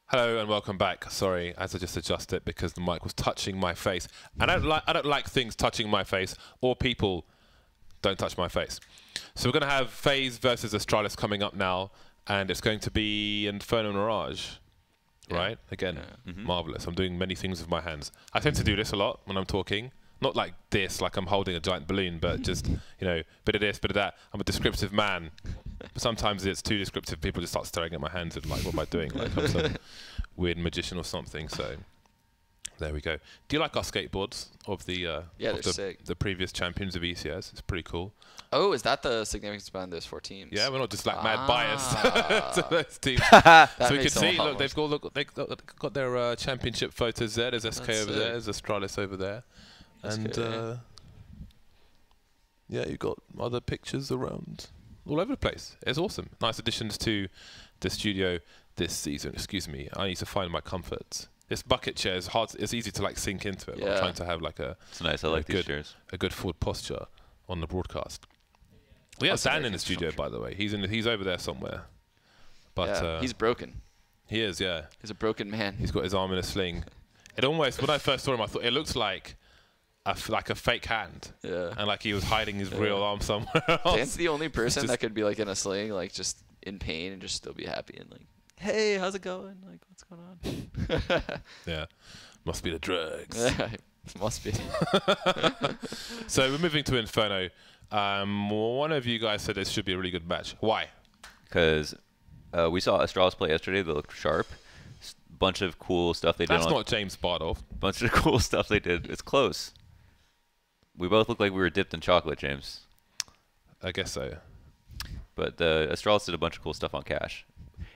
Hello and welcome back. Sorry, as I just adjust it because the mic was touching my face, and I don't like things touching my face, or people don't touch my face. So we're going to have Faze versus Astralis coming up now, and it's going to be Inferno Mirage, right? Again, marvelous. I'm doing many things with my hands. I tend to do this a lot when I'm talking. Not like this, like I'm holding a giant balloon, but just, you know, bit of this, bit of that. I'm a descriptive man. But sometimes it's too descriptive. People just start staring at my hands and like, what am I doing? Like I'm some weird magician or something. So there we go. Do you like our skateboards of the the previous champions of ECS? It's pretty cool. Oh, is that the significance behind those 4 teams? Yeah, we're not just like mad biased to those teams. So we can see, look, they've got their championship photos there. There's SK over there. There's Astralis over there. And yeah, you've got other pictures around all over the place. It's awesome. Nice additions to the studio this season. Excuse me, I need to find my comforts. This bucket chair is hard. It's easy to like sink into it. I'm trying to have like a. It's nice. I like these chairs. A good forward posture on the broadcast. We have Dan in the studio, by the way. He's over there somewhere. But he's broken. He is, yeah. He's a broken man. He's got his arm in a sling. It almost, when I first saw him, I thought it looks like a fake hand. Yeah. And like he was hiding his real arm somewhere else. Dan's the only person that could be like in a sling, like just in pain and just still be happy and like, hey, how's it going? Like, what's going on? Yeah. Must be the drugs. Must be. So we're moving to Inferno. One of you guys said this should be a really good match. Why? Because we saw Astralis play yesterday. They looked sharp. Bunch of cool stuff they did. That's not James Bardolph. Bunch of cool stuff they did. It's close. We both look like we were dipped in chocolate, James. I guess so. But Astralis did a bunch of cool stuff on Cash.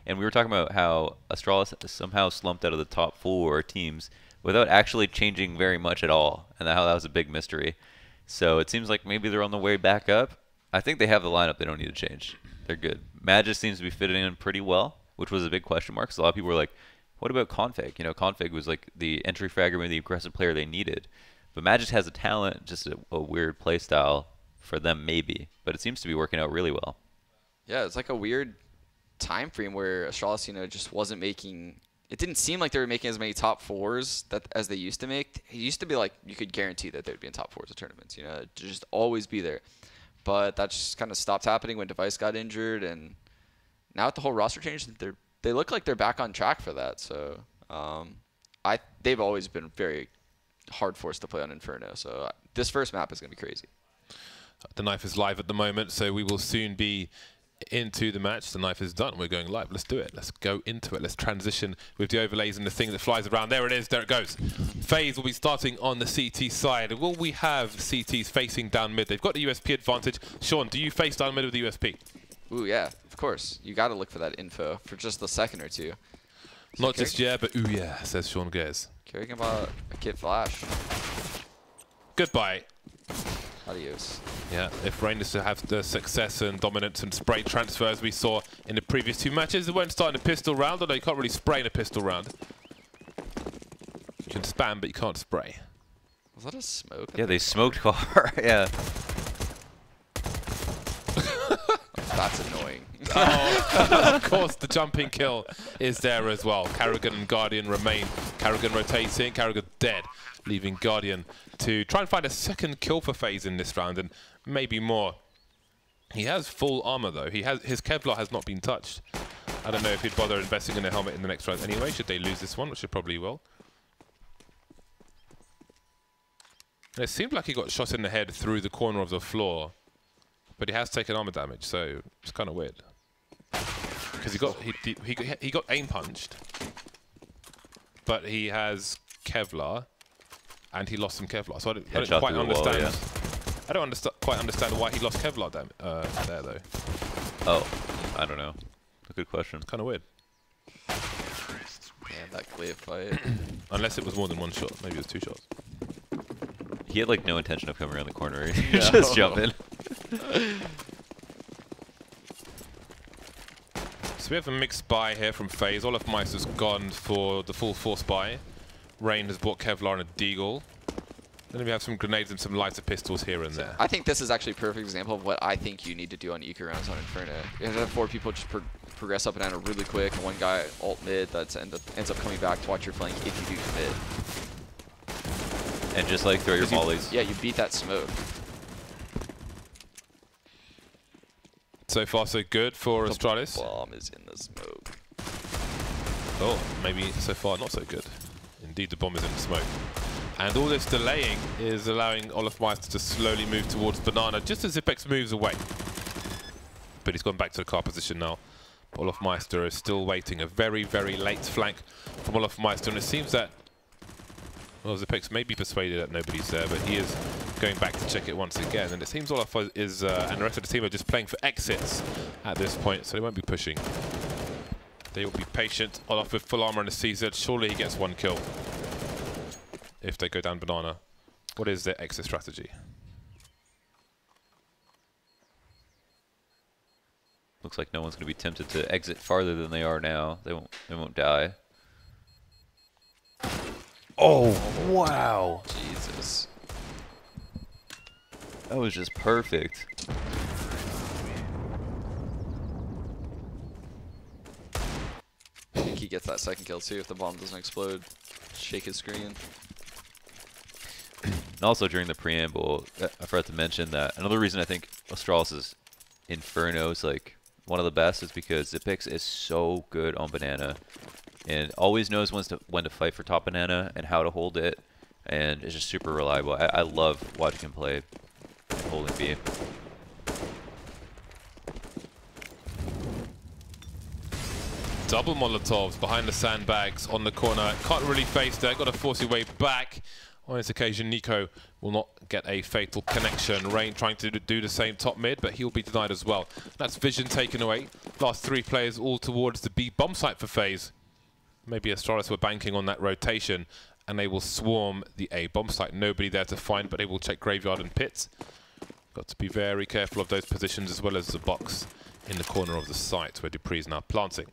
And we were talking about how Astralis somehow slumped out of the top 4 teams without actually changing very much at all, and how that was a big mystery. So it seems like maybe they're on the way back up. I think they have the lineup they don't need to change. They're good. Magis seems to be fitting in pretty well, which was a big question mark, because a lot of people were like, what about Config? You know, Config was like the entry fragger, maybe the aggressive player they needed. But Magis has a talent, just a weird play style for them maybe. But it seems to be working out really well. Yeah, it's like a weird time frame where Astralis, you know, just wasn't making. It didn't seem like they were making as many top 4s as they used to make. It used to be like you could guarantee that they'd be in top 4s of tournaments, you know, to just always be there. But that just kind of stopped happening when Device got injured, and now with the whole roster change, they look like they're back on track for that. So they've always been very hard for us to play on Inferno. So this first map is going to be crazy. The knife is live at the moment, so we will soon be into the match. The knife is done. We're going live. Let's do it. Let's go into it. Let's transition with the overlays and the thing that flies around. There it is. There it goes. Faze will be starting on the CT side. Will we have CTs facing down mid? They've got the USP advantage. Sean, do you face down mid with the USP? Ooh, yeah, of course. You got to look for that info for just a second or two. So not just yeah, but ooh yeah, says Sean Gares. Caring about a kit flash. Goodbye. Adios. Yeah, if Rain is to have the success and dominance and spray transfers we saw in the previous 2 matches, it won't start in a pistol round, although you can't really spray in a pistol round. You can spam, but you can't spray. Was that a smoke? Yeah, they smoked car. Yeah. That's annoying. Oh, of course, the jumping kill is there as well. Karrigan and Guardian remain. Karrigan rotating, Karrigan dead, leaving Guardian to try and find a second kill for Faze in this round, and maybe more. He has full armor though. His Kevlar has not been touched. I don't know if he'd bother investing in a helmet in the next round anyway, should they lose this one, which they probably will. And it seemed like he got shot in the head through the corner of the floor, but he has taken armor damage, so it's kind of weird. Because he got aim punched, but he has Kevlar, and he lost some Kevlar. So I don't quite understand. Wall, yeah. I don't quite understand why he lost Kevlar there though. Oh, I don't know. A good question. Kind of weird. Man, that clear fight. Unless it was more than 1 shot. Maybe it was 2 shots. He had like no intention of coming around the corner. He just jumping. So we have a mixed buy here from Faze. Olaf Meister's gone for the full force buy. Rain has bought Kevlar and a Deagle. Then we have some grenades and some lighter pistols here and there. I think this is actually a perfect example of what I think you need to do on eco rounds on Inferno. You have to have 4 people just progress up and down really quick, and one guy ult mid that ends up coming back to watch your flank if you do commit. And just like throw your mollies. Yeah, you beat that smoke. So far, so good for Astralis. The bomb is in the smoke. Oh, maybe so far not so good. Indeed, the bomb is in the smoke. And all this delaying is allowing Olofmeister to slowly move towards Banana just as Zipex moves away. But he's gone back to the car position now. Olofmeister is still waiting. A very, very late flank from Olofmeister. And it seems that, well, Zipex may be persuaded that nobody's there, but he is going back to check it once again. And it seems Olof is, and the rest of the team are just playing for exits at this point, so they won't be pushing. They will be patient. Olof with full armor and a CZ. Surely he gets 1 kill if they go down Banana. What is their exit strategy? Looks like no one's going to be tempted to exit farther than they are now. They won't die. Oh, wow. Jesus. That was just perfect. I think he gets that 2nd kill too if the bomb doesn't explode. Shake his screen. And also during the preamble, I forgot to mention that another reason I think Astralis' Inferno is like one of the best is because Zipex is so good on Banana and always knows when to fight for top Banana and how to hold it, and is just super reliable. I love watching him play holding B. Double Molotovs behind the sandbags on the corner. Can't really face that. Got to force your way back. On this occasion, Nico will not get a fatal connection. Rain trying to do the same top mid, but he'll be denied as well. That's vision taken away. Last 3 players all towards the B bomb site for Faze. Maybe Astralis were banking on that rotation, and they will swarm the A bomb site. Nobody there to find, but they will check graveyard and pits. Got to be very careful of those positions, as well as the box in the corner of the site where Dupree's now planting.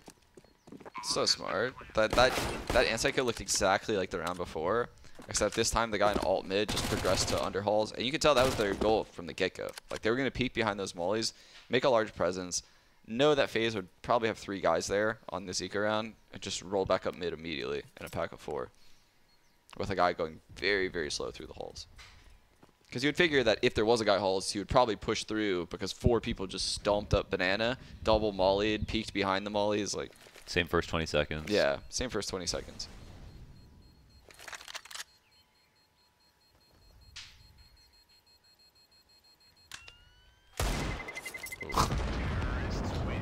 So smart. That insight kill looked exactly like the round before, except this time the guy in alt mid just progressed to underhalls, and you could tell that was their goal from the get-go. Like, they were going to peek behind those mollies, make a large presence, know that Faze would probably have 3 guys there on this eco round, and just roll back up mid immediately in a pack of 4, with a guy going very, very slow through the halls. Because you would figure that if there was a guy halls, he would probably push through because 4 people just stomped up Banana, double mollied, peeked behind the mollies, like... Same first 20 seconds. Yeah, same first 20 seconds.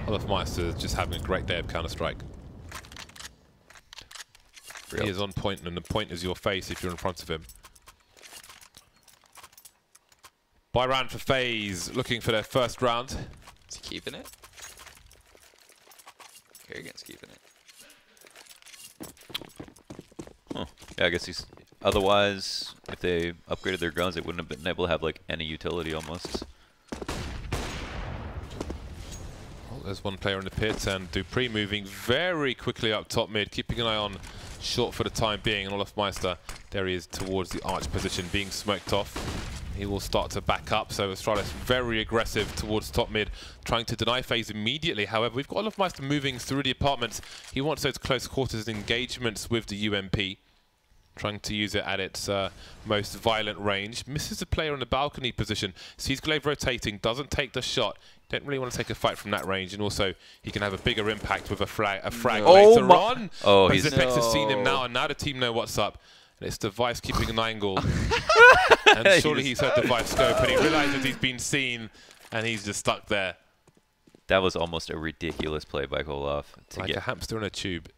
Olofmeister is just having a great day of Counter-Strike. He is on point, and the point is your face if you're in front of him. Buy round for FaZe, looking for their first round. Is he keeping it? Kerrigan's keeping it. Huh. Yeah, I guess he's... Otherwise, if they upgraded their guns, they wouldn't have been able to have, like, any utility almost. Well, there's one player in the pit, and Dupree moving very quickly up top mid, keeping an eye on short for the time being. And Olofmeister, there he is towards the arch position, being smoked off. He will start to back up, so Astralis very aggressive towards top mid, trying to deny Faze immediately. However, we've got Olofmeister moving through the apartments. He wants those close quarters engagements with the UMP, trying to use it at its most violent range. Misses the player on the balcony position, sees Glaive rotating, doesn't take the shot. Don't really want to take a fight from that range, and also he can have a bigger impact with a frag later on. Oh, but he's... Zipex has seen him now, and now the team know what's up. And it's Device keeping an angle. And surely he's heard Device scope, but he realizes he's been seen, and he's just stuck there. That was almost a ridiculous play by Koloff. Like a hamster in a tube.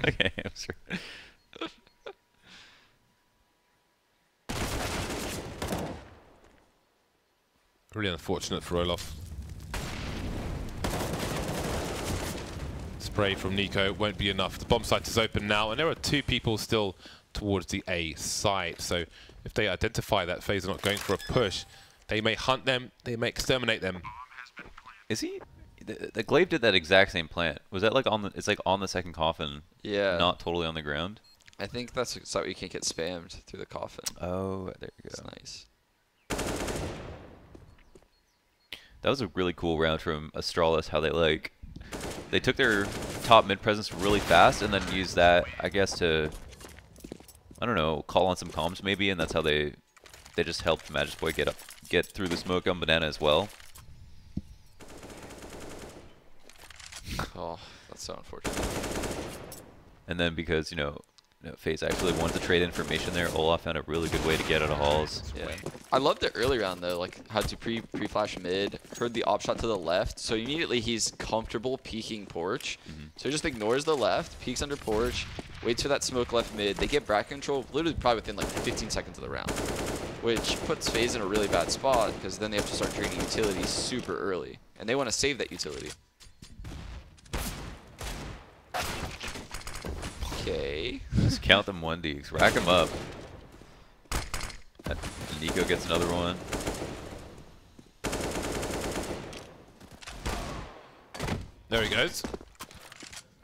Okay, I'm sorry. Really unfortunate for Olaf. Spray from Nico won't be enough. The bomb site is open now, and there are 2 people still towards the A site. So if they identify that Faze are not going for a push, they may hunt them, they may exterminate them. Is he? The Glaive did that exact same plant. Was that like on the? It's like on the second coffin. Yeah. Not totally on the ground. I think that's so you can't get spammed through the coffin. Oh, there you That's go. nice. That was a really cool round from Astralis, how they took their top mid presence really fast and then used that, I guess, to, I don't know, call on some comms maybe, and that's how they just helped Magisboy get through the smoke on Banana as well. Oh, that's so unfortunate. And then because, Faze actually wanted to trade information there, Olaf found a really good way to get out of halls. Yeah. I loved it early round though, like how to pre-flash mid, heard the op shot to the left, so immediately he's comfortable peeking porch. So he just ignores the left, peeks under porch, waits for that smoke left mid. They get back control literally probably within like 15 seconds of the round, which puts Faze in a really bad spot because then they have to start draining utility super early, and they want to save that utility. Okay. Just count them 1Ds, rack them up. Nico gets another one. There he goes.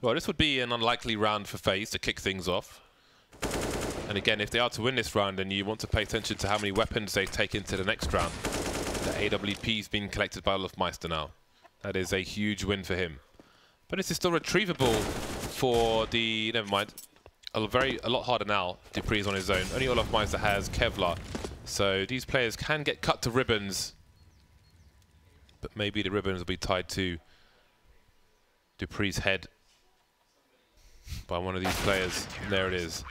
Well, this would be an unlikely round for Faze to kick things off. And again, if they are to win this round, then you want to pay attention to how many weapons they take into the next round. The AWP's been collected by Olofmeister now. That is a huge win for him. But this is still retrievable for the... Never mind. A lot harder now. Dupree is on his own. Only Olofmeister has Kevlar. So these players can get cut to ribbons. But maybe the ribbons will be tied to Dupree's head by one of these players. And there it is.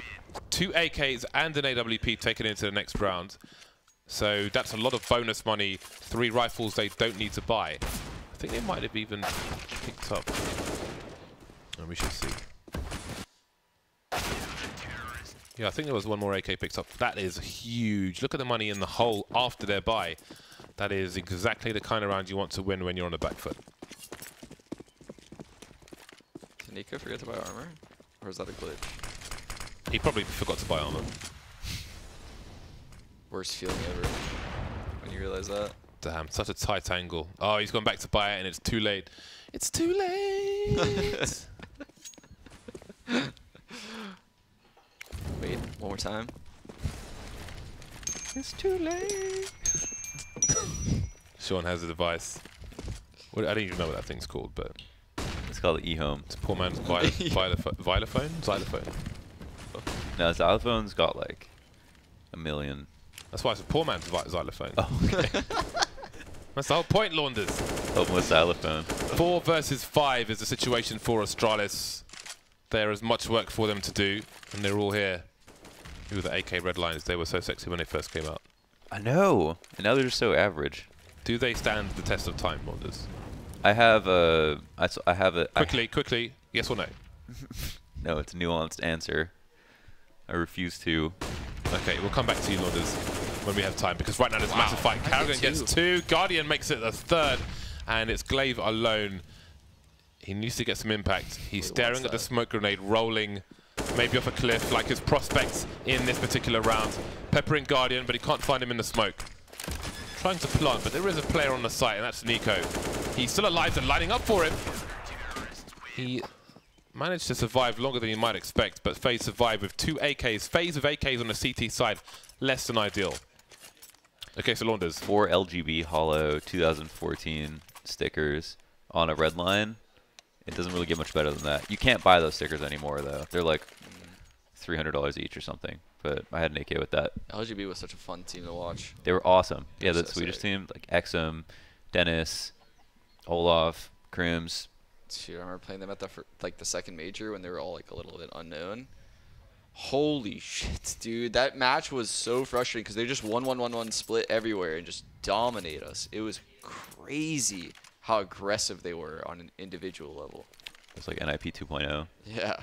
2 AKs and an AWP taken into the next round. So that's a lot of bonus money. 3 rifles they don't need to buy. I think they might have even picked up. And we should see. Yeah, I think there was one more AK picked up. That is huge. Look at the money in the hole after their buy. That is exactly the kind of round you want to win when you're on the back foot. Did Nico forget to buy armor? Or is that a glitch? He probably forgot to buy armor. Worst feeling ever when you realize that. Damn, such a tight angle. Oh, he's gone back to buy it and it's too late. It's too late! Wait, one more time. It's too late. Sean has a device. Well, I don't even know what that thing's called, but... It's called eHome. It's poor man's Xylophone? Xylophone? No, Xylophone's got like 1 million. That's why it's a poor man's xylophone. Oh, okay. That's the whole point, Launders. Homeless xylophone. 4 versus 5 is the situation for Astralis. There is much work for them to do, and they're all here. Who were the AK red lines? They were so sexy when they first came out. I know. And now they're just so average. Do they stand the test of time, Launders? I have a... Quickly, yes or no? No, it's a nuanced answer. I refuse to. Okay, we'll come back to you, Launders, when we have time, because right now there's a massive fight. Carrigan gets 2, Guardian makes it the 3rd, and it's Glaive alone. He needs to get some impact. He's staring at the smoke grenade rolling, maybe off a cliff, like his prospects in this particular round. Peppering Guardian, but he can't find him in the smoke. Trying to plant, but there is a player on the site, and that's Nico. He's still alive and lining up for him. He managed to survive longer than you might expect, but Faze survived with 2 AKs. Faze with AKs on the CT side, less than ideal. Okay, so Launders. 4 LGB Hollow 2014 stickers on a red line. It doesn't really get much better than that. You can't buy those stickers anymore, though. They're like $300 each or something. But I had an AK with that. LGB was such a fun team to watch. They were awesome. Yeah, the So Swedish sick. team, like Exum, Dennis, Olaf, Krims. Shoot, I remember playing them at the second major when they were all like a little bit unknown. Holy shit, dude. That match was so frustrating because they just 1-1-1-1 split everywhere and just dominate us. It was crazy how aggressive they were on an individual level. It's like NIP 2.0. Yeah.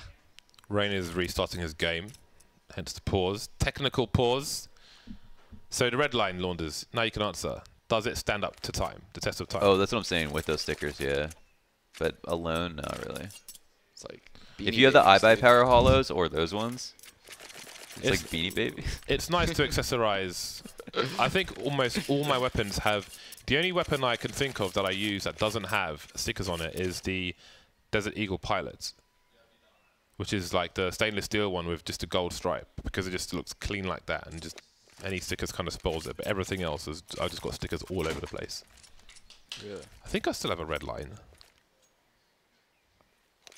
Rain is restarting his game, hence the pause. Technical pause. So the red line, Launders, now you can answer. Does it stand up to time, the test of time? Oh, that's what I'm saying with those stickers, yeah. But alone, not really. It's like If you have the iBuy Power Hollows or those ones, it's like Beanie Babies. It's nice to accessorize. I think almost all my weapons have... The only weapon I can think of that I use that doesn't have stickers on it is the Desert Eagle Pilots, which is like the stainless steel one with just a gold stripe, because it just looks clean like that, and just any stickers kind of spoils it. But everything else is, I just got stickers all over the place. Really? I think I still have a red line.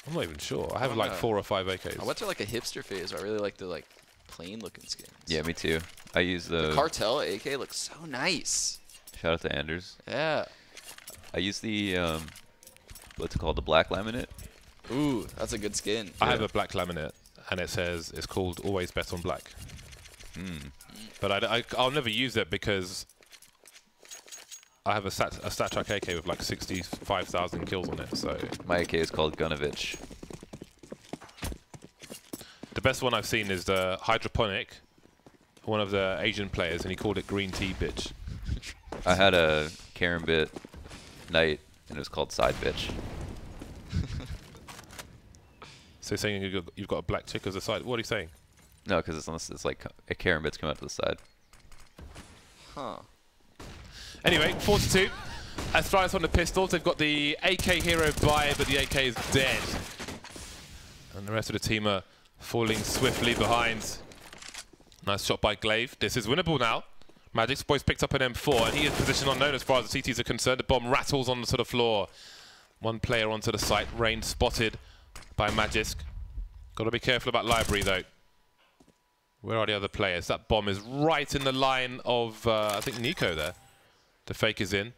I'm not even sure. I have I like don't know. 4 or 5 AKs. I went through like a hipster phase where I really like the like plain looking skins. Yeah, me too. I use The Cartel AK looks so nice. shout out to Anders. Yeah. I use the what's it called, the black laminate. Ooh, that's a good skin. I have a black laminate, and it says it's called Always Bet on Black. But I'll never use it because I have a StatTrack AK with like 65,000 kills on it. So My AK is called Gunovich. the best one I've seen is the Hydroponic, one of the Asian players, and he called it Green Tea Bitch. I had a Karambit Knight, and it was called Side Bitch. So you're saying you've got a black chick as a side? What are you saying? No, because it's like a Karambit's come out to the side. Huh. Anyway, 4-2. Astralis on the pistols. They've got the AK hero by, but the AK is dead. And the rest of the team are falling swiftly behind. Nice shot by Glaive. This is winnable now. Magic's boys picked up an M4, and he is position unknown as far as the CTs are concerned. The bomb rattles onto the floor. One player onto the site. Rain spotted by Magisk. Got to be careful about Library, though. Where are the other players? That bomb is right in the line of, I think, Nico there. The fake is in.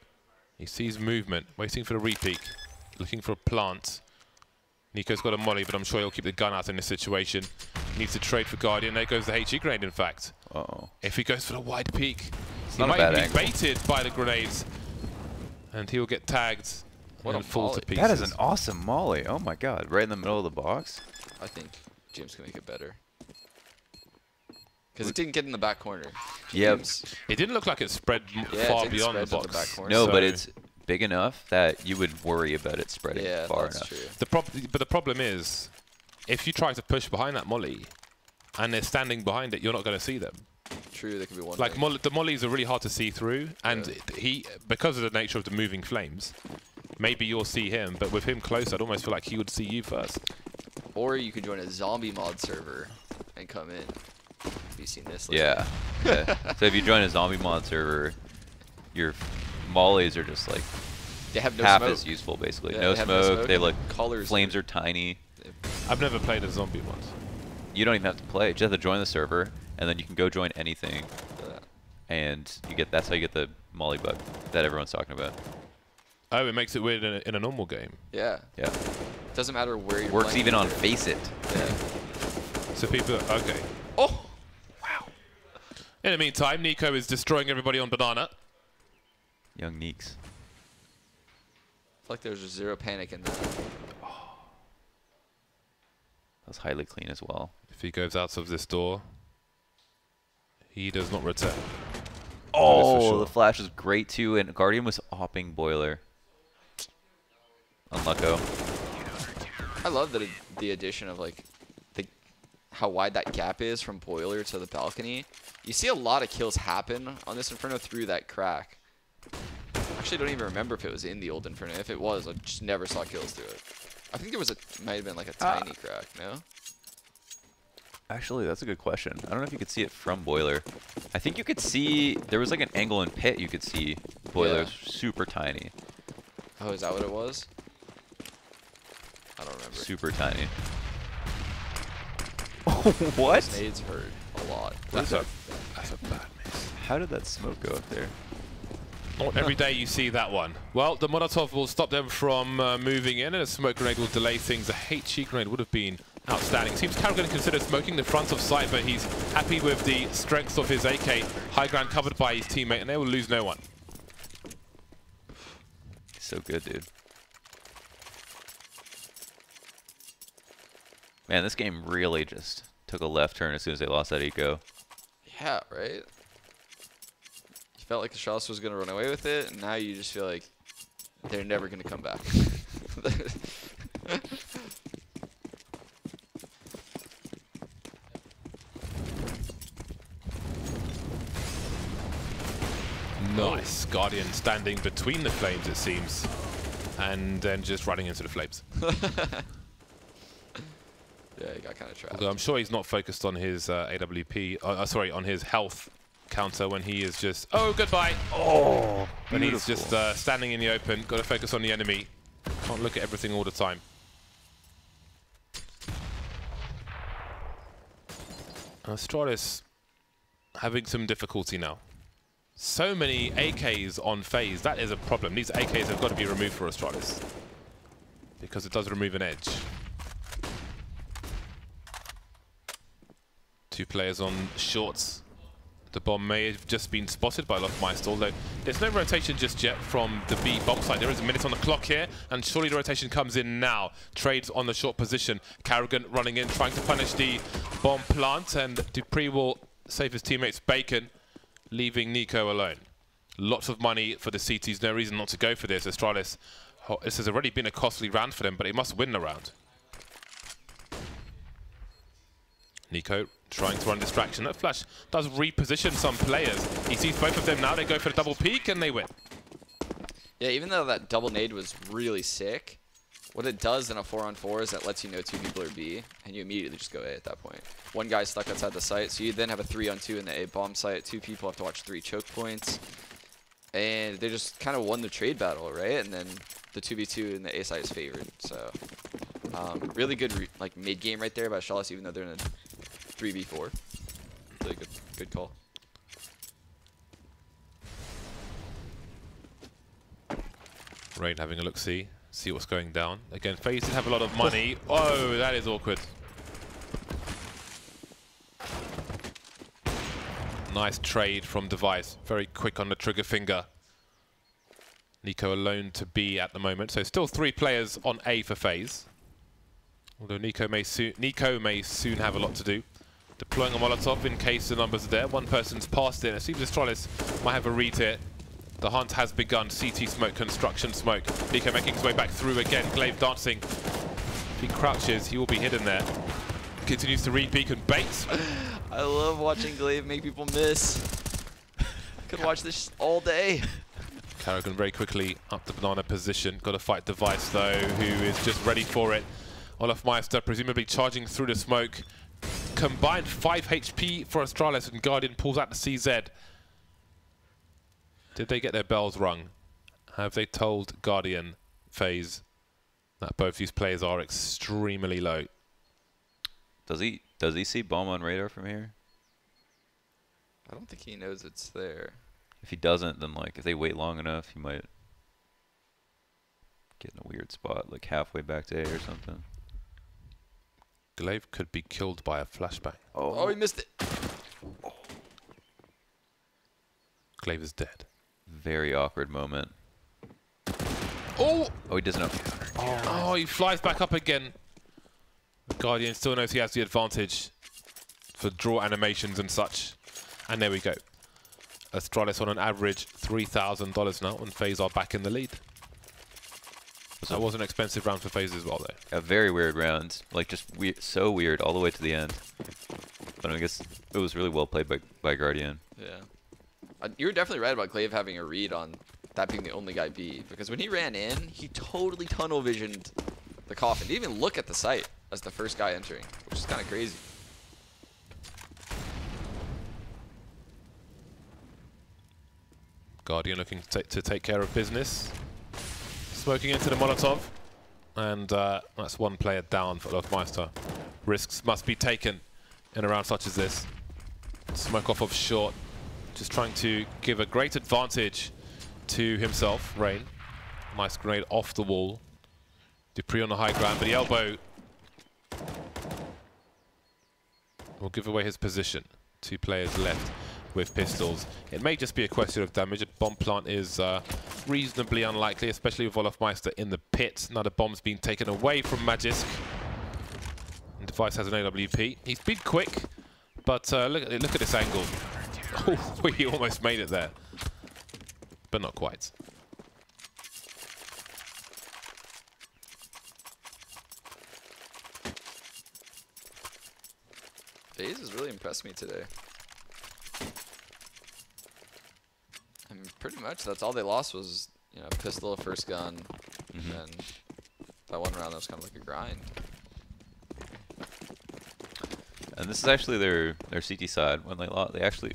He sees movement, waiting for the repeat, looking for a plant. Nico's got a molly, but I'm sure he'll keep the gun out in this situation. Needs to trade for Guardian. There goes the HE grenade, in fact. Uh-oh. If he goes for the wide peak, he not a might bad be angle. baited by the grenades. And he'll get tagged What and a fall to volley. pieces. That is an awesome molly. Oh my god, right in the middle of the box. I think James can make it better. Because it didn't get in the back corner. Yep. James, It didn't look like it spread Yeah, it far didn't beyond the spread to the box. back corner. No, So but it's big enough that you would worry about it spreading Yeah, far that's enough. true. but the problem is, if you try to push behind that molly, and they're standing behind it, you're not going to see them. True, there could be one. Like thing. the mollies are really hard to see through, and because of the nature of the moving flames, maybe you'll see him, but with him close, I'd almost feel like he would see you first. Or you could join a zombie mod server and come in. Have you seen this? lately? Yeah. Yeah. So if you join a zombie mod server, your mollies are just like They have no half smoke. as useful, basically. Yeah, No they have no smoke. smoke They and look. colors Flames are- are tiny. I've never played a zombie one. You don't even have to play. You just have to join the server, and then you can go join anything, and you get. That's how you get the molly bug that everyone's talking about. Oh, it makes it weird in a normal game. Yeah. Yeah. Doesn't matter where you're Works playing even on either. Faceit. Yeah. So people, okay. Oh! In the meantime, Nico is destroying everybody on Banana. Young Neeks. I feel like there's just zero panic in that. That was highly clean as well. If he goes out of this door, he does not return. Oh, sure. the flash was great too, and Guardian was opping Boiler. Unlucko. I love the addition of like how wide that gap is from Boiler to the balcony. You see a lot of kills happen on this Inferno through that crack. Actually, I don't even remember if it was in the old Inferno. If it was, I just never saw kills through it. I think there was might have been like a tiny crack. No. Actually, that's a good question. I don't know if you could see it from Boiler. I think you could see, there was like an angle in pit you could see Boiler's super tiny. Oh, is that what it was? I don't remember. Super tiny. What? Nades hurt a lot. That's a bad miss. How did that smoke go up there? Not every day you see that one. Well, the Molotov will stop them from moving in, and a smoke grenade will delay things. A HE grenade would have been outstanding. Seems Carol going to consider smoking the front of site, but he's happy with the strength of his AK. High ground covered by his teammate, and they will lose no one. So good, dude. Man, this game really just took a left turn as soon as they lost that eco. Yeah, right? You felt like the Astralis was going to run away with it, and now you just feel like they're never going to come back. Nice. Guardian standing between the flames, it seems, and then just running into the flames. Yeah, he got kind of trapped. Although I'm sure he's not focused on his AWP, sorry, on his health counter when he is just, oh, goodbye. Oh, When he's just standing in the open, got to focus on the enemy. Can't look at everything all the time. Astralis having some difficulty now. So many AKs on Faze, that is a problem. These AKs have got to be removed for Astralis, because it does remove an edge. 2 players on shorts. The bomb may have just been spotted by Lofmeister, although there's no rotation just yet from the B bomb side. There is a minute on the clock here, and surely the rotation comes in now. Trades on the short position. Carrigan running in, trying to punish the bomb plant, and Dupree will save his teammates Bacon, leaving Nico alone. Lots of money for the CTs, no reason not to go for this. Astralis, this has already been a costly round for them, but they must win the round. Nico trying to run distraction. That flash does reposition some players. He sees both of them now. They go for the double peek and they win. Yeah, even though that double nade was really sick, what it does in a 4-on-4 is that lets you know 2 people are B, and you immediately just go A at that point. 1 guy's stuck outside the site, so you then have a 3-on-2 in the A bomb site. 2 people have to watch 3 choke points. And they just kind of won the trade battle, right? And then the 2v2 in the A site is favored. So really good like mid-game right there by Astralis, even though they're in a 3v4. Really good call. Rain having a look-see. See what's going down. Again, Faze did have a lot of money. Oh, that is awkward. Nice trade from Device. Very quick on the trigger finger. Nico alone to B at the moment. So still 3 players on A for Faze. Although Nico may soon have a lot to do. Deploying a Molotov in case the numbers are there. 1 person's passed in. It seems Astralis might have a read here. The hunt has begun. CT smoke, construction smoke. Nico making his way back through again. Glaive dancing. If he crouches, he will be hidden there. Continues to read beacon baits. I love watching Glaive make people miss. Could watch this all day. Carrigan very quickly up the banana position. Got to fight Device though, who is just ready for it. Olafmeister presumably charging through the smoke. Combined 5 HP for Astralis, and Guardian pulls out the CZ. Did they get their bells rung? Have they told Guardian, Faze, that both these players are extremely low? Does he see bomb on radar from here? I don't think he knows it's there. If he doesn't, then like if they wait long enough, he might get in a weird spot, like halfway back to A or something. Glaive could be killed by a flashbang. Oh, he missed it. Glaive is dead. Very awkward moment. Oh! Oh, he doesn't know. Oh, he flies back up again. Guardian still knows he has the advantage for draw animations and such. And there we go. Astralis on an average $3,000 now, and Faze are back in the lead. That was an expensive round for Faze as well, though. A very weird round. Like, just so weird all the way to the end. But I guess it was really well played by Guardian. Yeah. You were definitely right about Glaive having a read on that being the only guy B, because when he ran in, he totally tunnel visioned the coffin. He didn't even look at the site as the first guy entering, which is kind of crazy. Guardian looking to take care of business. Smoking into the Molotov. And that's 1 player down for Lofmeister. Risks must be taken in a round such as this. Smoke off of short. Just trying to give a great advantage to himself, Rain. Nice grenade off the wall. Dupree on the high ground, but the elbow will give away his position. 2 players left with pistols. It may just be a question of damage. A bomb plant is reasonably unlikely, especially with Olafmeister in the pit. Now the bomb's been taken away from Magisk. And Device has an AWP. He's been quick, but look at this angle. Oh, he almost made it there, but not quite. Faze has really impressed me today. I mean, pretty much that's all they lost was, you know, pistol, first gun, and that 1 round that was kind of like a grind. And this is actually their CT side. When they actually,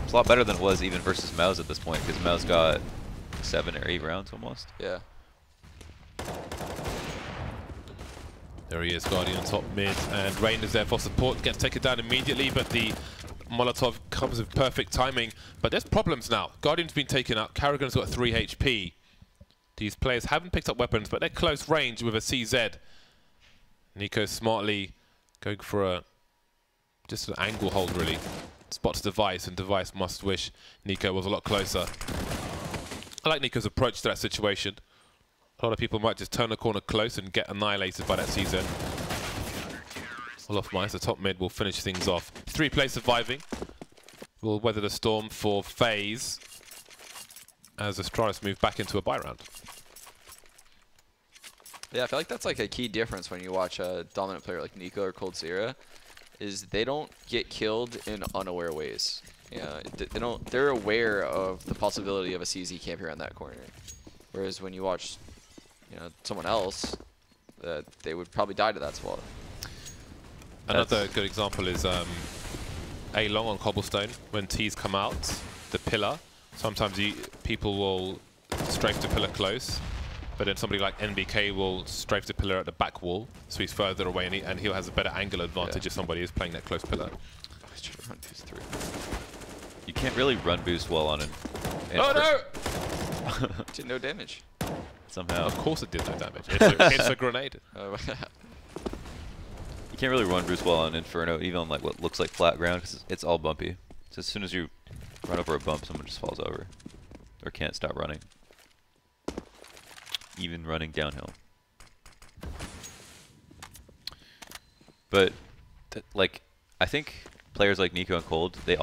it's a lot better than it was even versus Mouse at this point, because Mouse got 7 or 8 rounds almost. Yeah. There he is, Guardian top mid, and Rain is there for support. Gets taken down immediately, but the Molotov comes with perfect timing. But there's problems now. Guardian's been taken out. Karrigan's got 3 HP. These players haven't picked up weapons, but they're close range with a CZ. Nico smartly going for just an angle hold, really. Spots Device, and Device must wish Nico was a lot closer. I like Nico's approach to that situation. A lot of people might just turn the corner close and get annihilated by that CZ. Olaf Mice, the top mid, will finish things off. 3 players surviving. Will weather the storm for Faze as Astralis move back into a buy round. Yeah, I feel like that's like a key difference when you watch a dominant player like Nico or Coldzera, is they don't get killed in unaware ways. Yeah, they're aware of the possibility of a CZ camp here on that corner. Whereas when you watch, someone else, they would probably die to that spot. Another good example is A long on Cobblestone. When T's come out, the pillar, sometimes people will strafe the pillar close, but then somebody like NBK will strafe the pillar at the back wall, so he's further away and he has a better angle advantage if somebody is playing that close pillar. Run boost through. You can't really run boost well on an. Oh no! Did no damage. Somehow. Of course it did no damage. It's a grenade. You can't really run boost well on Inferno, even on like what looks like flat ground, because it's all bumpy. So as soon as you run over a bump, someone just falls over, or can't stop running. Even running downhill. But like, I think players like Nico and Cold, they're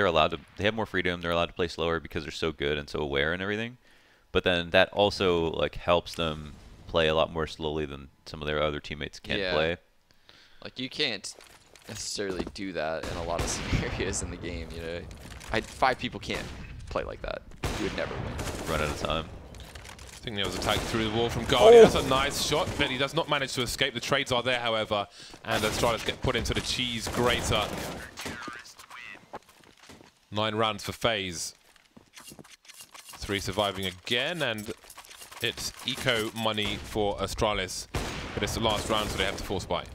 allowed to, they have more freedom. They're allowed to play slower because they're so good and so aware and everything. But then that also like helps them play a lot more slowly than some of their other teammates can play. Like you can't necessarily do that in a lot of scenarios in the game. 5 people can't play like that. You would never win. Run out of time. I think there was attack through the wall from Guardian. That's a nice shot, but he does not manage to escape. The trades are there, however, and Astralis get put into the cheese grater. 9 rounds for Faze. 3 surviving again, and it's eco money for Astralis. But it's the last round, so they have to force buy.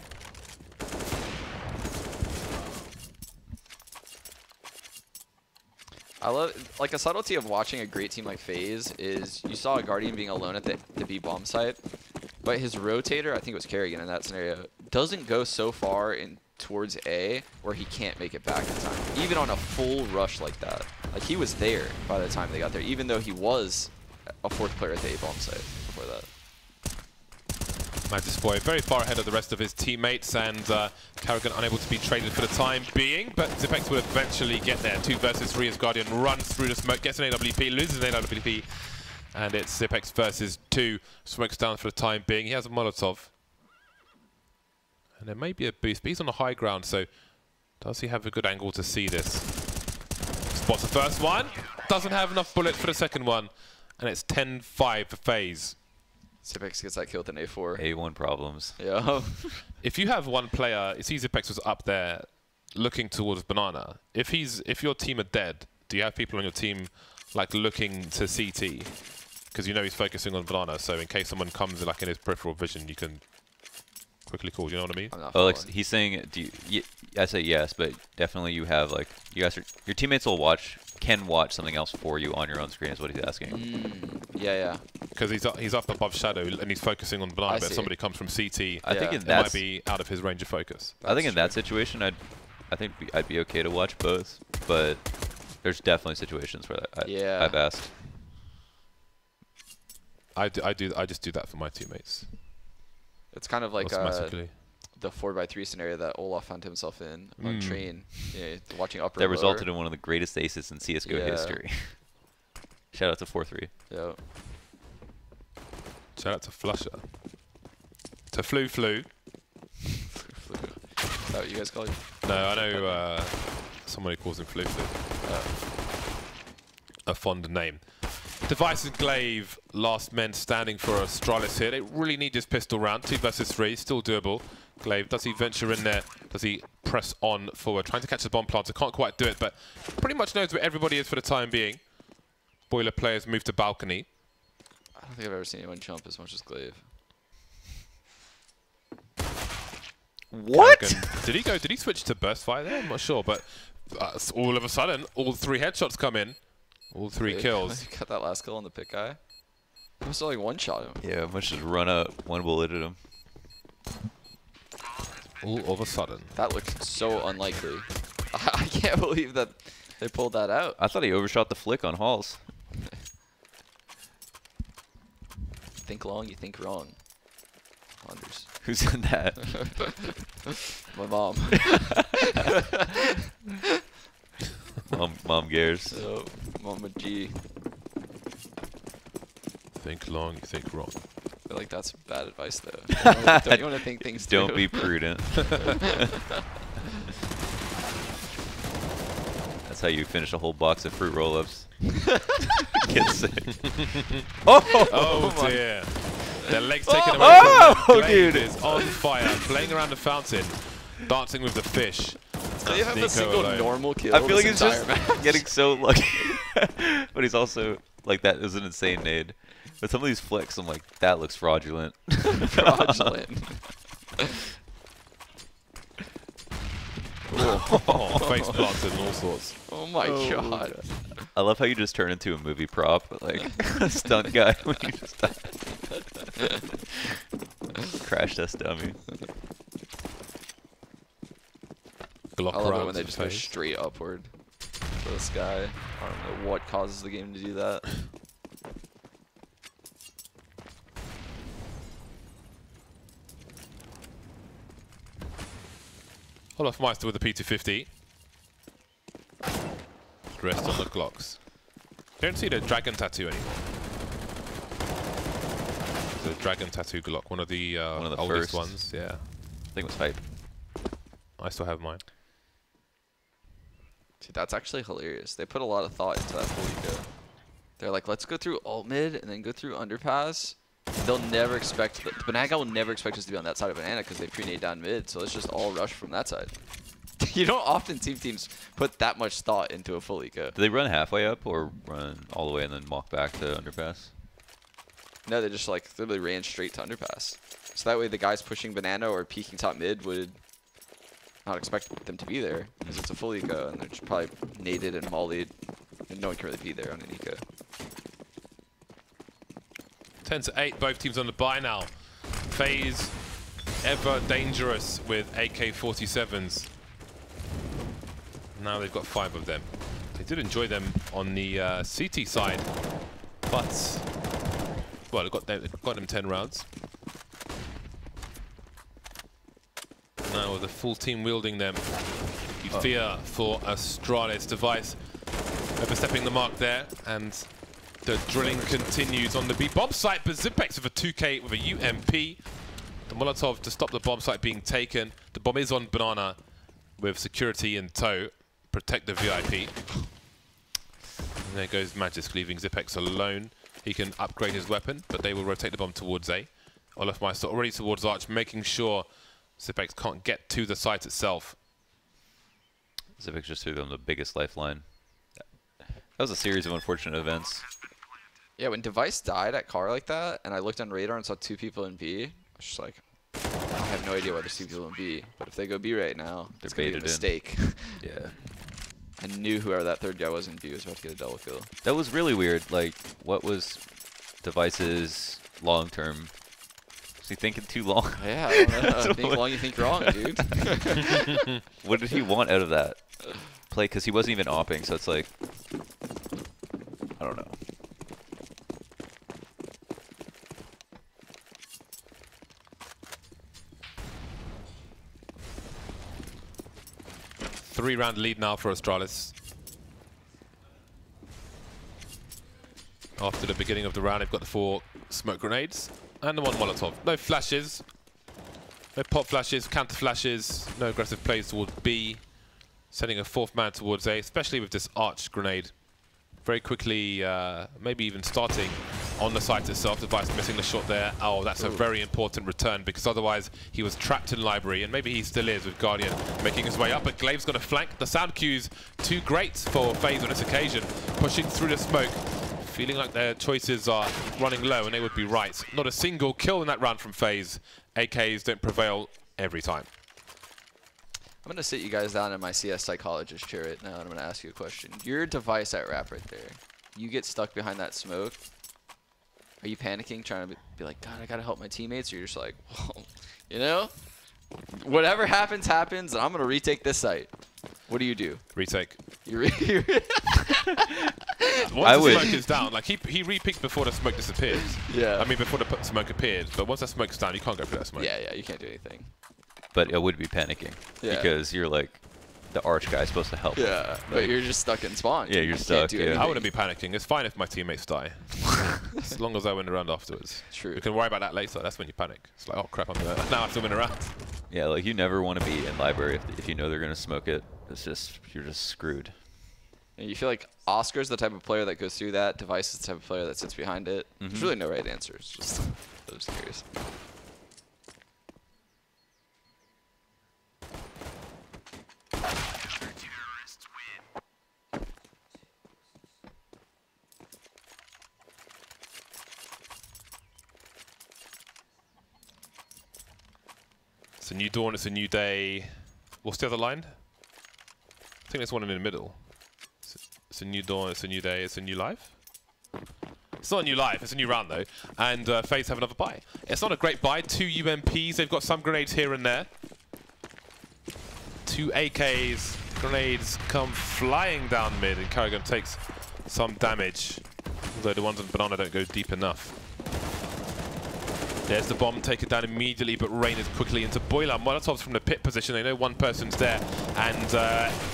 I love, like, a subtlety of watching a great team like Faze is you saw a Guardian being alone at the B bomb site, but his rotator, I think it was Karrigan in that scenario, doesn't go so far in towards A where he can't make it back in time, even on a full rush like that. Like, he was there by the time they got there, even though he was a 4th player at the A bomb site before that. Magis Boy very far ahead of the rest of his teammates, and Karrigan unable to be traded for the time being, but Zipex will eventually get there. 2 versus 3 as Guardian runs through the smoke, gets an AWP, loses an AWP, and it's Zipex versus 2. Smoke's down for the time being. He has a Molotov. And there may be a boost, but he's on the high ground, so does he have a good angle to see this? Spots the first one, doesn't have enough bullets for the second one, and it's 10-5 for Faze. Zipex gets that kill with an A4. A1 problems. Yeah. If you have one player, you see Zipex was up there looking towards Banana. If your team are dead, do you have people on your team like looking to CT? Because you know he's focusing on Banana, so in case someone comes like in his peripheral vision, you can quickly call. Do you know what I mean? Oh, like he's saying, I say yes, but definitely you have like your teammates will can watch something else for you on your own screen is what he's asking. Yeah. Because he's up above Shadow and he's focusing on Banana, but if somebody comes from CT, I think it might be out of his range of focus. I think in that situation, I think I'd be okay to watch both, but there's definitely situations where I've asked. I just do that for my teammates. It's kind of like the 4x3 scenario that Olaf found himself in on Train, watching upper. That resulted in one of the greatest aces in CS:GO history. Shout out to 4-3. Yeah. Shout out to Flusher. To Flu. Is that what you guys call it? No, I know someone who calls him Flu. A fond name. Device and Glaive, last men standing for Astralis here. They really need this pistol round. 2 versus 3, still doable. Glaive, does he venture in there? Does he press on forward? Trying to catch the bomb planter, can't quite do it, but pretty much knows where everybody is for the time being. Boiler players move to balcony. I don't think I've ever seen anyone jump as much as Glaive. What? Did he switch to burst fire there? I'm not sure, but all of a sudden, all 3 headshots come in. All 3 kills. He got that last kill on the pit guy. He must have like one-shot him. Yeah, I must just run up, one bullet at him. All of a sudden. That looked so unlikely. I can't believe that they pulled that out. I thought he overshot the flick on Halls. Think long, you think wrong. Wonders. Who said that? My mom. Mom Gares. So, Mama G. Think long, you think wrong. I feel like that's bad advice, though. Don't you want to think things Don't through? be prudent. That's how you finish a whole box of fruit roll-ups. Get sick. Oh dear. Their legs taken away from him. Glaive dude. is on fire, playing around the fountain, dancing with the fish. They have a single normal kill. I feel like this he's just entire match. getting so lucky. But he's also, like, that is an insane nade. But some of these flicks, I'm like, that looks fraudulent. fraudulent. Face planted and all sorts. Oh my god. I love how you just turn into a movie prop, like a stunt guy when you just crash test dummy. Glock I love it rounds when they in just go Faze. straight upward for this guy. I don't know what causes the game to do that. Olaf Meister with the P250. Rest on the Glocks. Don't see the dragon tattoo anymore. The dragon tattoo Glock, one of the oldest first. ones. Yeah, I think it was hype. I still have mine. Dude, that's actually hilarious. They put a lot of thought into that fully go. They're like, let's go through alt mid and then go through underpass. They'll never expect, the banana guy will never expect us to be on that side of banana because they pre-nade down mid, so let's just all rush from that side. You don't often see teams put that much thought into a full eco. Do they run halfway up or run all the way and then walk back to underpass? No, they just like literally ran straight to underpass. So that way the guys pushing banana or peeking top mid would not expect them to be there because it's a full eco and they're just probably naded and mollied and no one can really be there on an eco. 10-8, both teams on the buy now. Faze ever dangerous with AK-47s. Now they've got 5 of them. They did enjoy them on the CT side, but well, they've got them 10 rounds. Now with the full team wielding them, you fear for Astralis. Device overstepping the mark there, and the drilling continues on the B bomb site, but Zipex with a 2K with a UMP. The Molotov to stop the bomb site being taken. The bomb is on banana with security in tow. Protect the VIP. And there goes Magis, leaving Zipex alone. He can upgrade his weapon, but they will rotate the bomb towards A. Olaf Meister already towards Arch, making sure Zipex can't get to the site itself. Zipex just threw them the biggest lifeline. That was a series of unfortunate events. Yeah, when Device died at car like that, and I looked on radar and saw 2 people in B, I was just like, I have no idea why there's 2 people in B. But if they go B right now, They're it's going to be a baited in. mistake. Yeah. I knew whoever that 3rd guy was in B was about to get a double kill. That was really weird. Like, what was Device's long-term? Was he thinking too long? Yeah, I don't know. Think long, you think wrong, dude. What did he want out of that play? Because he wasn't even opping, so it's like, I don't know. Three-round lead now for Astralis. After the beginning of the round, they've got the 4 smoke grenades and the 1 Molotov. No flashes, no pop flashes, counter flashes, no aggressive plays towards B. Sending a 4th man towards A, especially with this arch grenade. very quickly, maybe even starting on the site itself. Device missing the shot there. Oh, that's a very important return, because otherwise he was trapped in library, and maybe he still is with Guardian making his way up. But Glaive's got a flank. The sound cue's too great for Faze on this occasion, pushing through the smoke, feeling like their choices are running low, and they would be right. Not a single kill in that round from Faze. AKs don't prevail every time. I'm going to sit you guys down in my CS psychologist chair right now, and I'm going to ask you a question. Your device at wrap right there. You get stuck behind that smoke. Are you panicking, trying to be like, God, I got to help my teammates? Or you're just like, well, you know, whatever happens, happens, and I'm going to retake this site. What do? Retake. Once the smoke is down, like he re-picked before the smoke disappeared. Yeah. I mean, before the smoke appeared. But once that smoke's down, you can't go through that smoke. Yeah, you can't do anything. But I would be panicking because you're like the arch guy supposed to help. Yeah, but you're just stuck in spawn. Yeah, you're stuck. I wouldn't be panicking. It's fine if my teammates die, as long as I win the round afterwards. True. We can worry about that later. That's when you panic. It's like, oh crap, I'm gonna now I have to win a round. Yeah, like you never want to be in library if you know they're gonna smoke it. It's just you're just screwed. And you feel like Oscar's the type of player that goes through that. Device is the type of player that sits behind it. There's really no right answer. It's just I was curious. It's a new dawn, it's a new day. What's the other line? I think there's one in the middle. It's a new dawn, it's a new day, it's a new life. It's not a new life, it's a new round though. And Faze have another buy. It's not a great buy, 2 UMPs, they've got some grenades here and there. 2 AKs, grenades come flying down mid, and Karrigan takes some damage. Although the ones on Banana don't go deep enough. There's the bomb, take it down immediately, but Rain is quickly into Boiler. Molotov's from the pit position, they know one person's there, and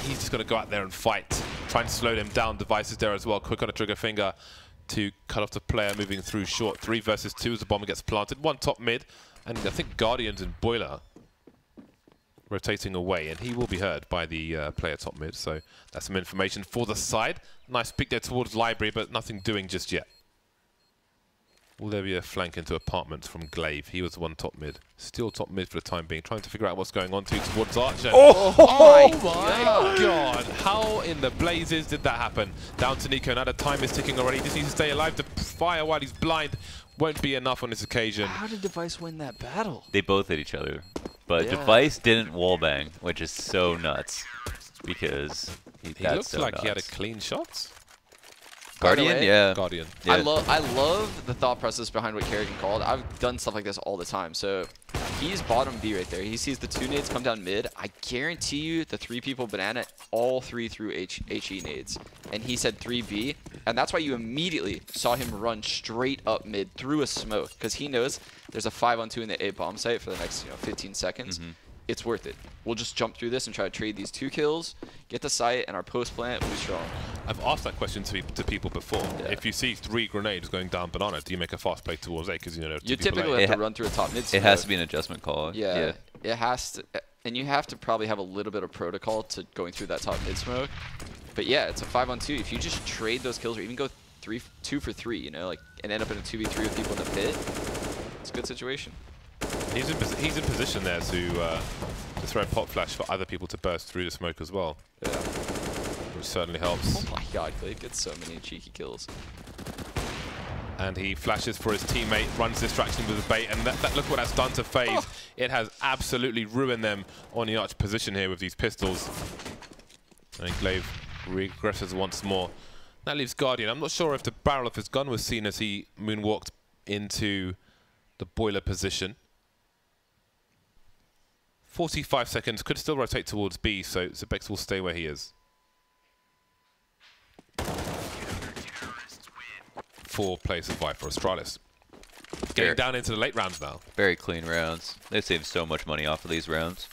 he's just going to go out there and fight. Try and slow them down. Device is there as well, quick on the trigger finger to cut off the player moving through short. 3 versus 2 as the bomber gets planted. 1 top mid, and I think Guardians and Boiler rotating away, and he will be heard by the player top mid, so that's some information for the side. Nice pick there towards Library, but nothing doing just yet. Will there be a flank into apartments from Glaive? He was the one top mid. Still top mid for the time being, trying to figure out what's going on towards Archer. Oh my God! How in the blazes did that happen? Down to Nico, now the time is ticking already. He just needs to stay alive. To fire while he's blind won't be enough on this occasion. How did Device win that battle? They both hit each other. But Device didn't wallbang, which is so nuts. Because he looked like he had a clean shot. Guardian, yeah. Guardian. Yeah. I love the thought process behind what Karrigan called. I've done stuff like this all the time. So he's bottom B right there. He sees the 2 nades come down mid. I guarantee you the 3 people Banana, all 3 through HE nades. And he said 3B. And that's why you immediately saw him run straight up mid through a smoke. Because he knows there's a 5-on-2 in the A bomb site for the next 15 seconds. It's worth it. We'll just jump through this and try to trade these 2 kills, get the site, and our post plant will be strong. I've asked that question to people before. Yeah. If you see 3 grenades going down Banana, do you make a fast play towards A? Because you know you typically have to run through a top mid smoke. It has to be an adjustment call. Yeah, it has to, and you have to probably have a little bit of protocol to going through that top mid smoke. But yeah, it's a 5-on-2. If you just trade those kills or even go 2 for 3, you know, like and end up in a 2v3 with people in the pit, it's a good situation. He's in position there to throw a pop flash for other people to burst through the smoke as well. Yeah. Which certainly helps. Oh my God, Glaive gets so many cheeky kills. And he flashes for his teammate, runs distraction with the bait, and look what that's done to Faze. Oh. It has absolutely ruined them on the arch position here with these pistols. And Glaive regresses once more. That leaves Guardian. I'm not sure if the barrel of his gun was seen as he moonwalked into the boiler position. 45 seconds, could still rotate towards B, so Bex will stay where he is. 4 players survive for Astralis. Getting down into the late rounds now. Very clean rounds. They've saved so much money off of these rounds.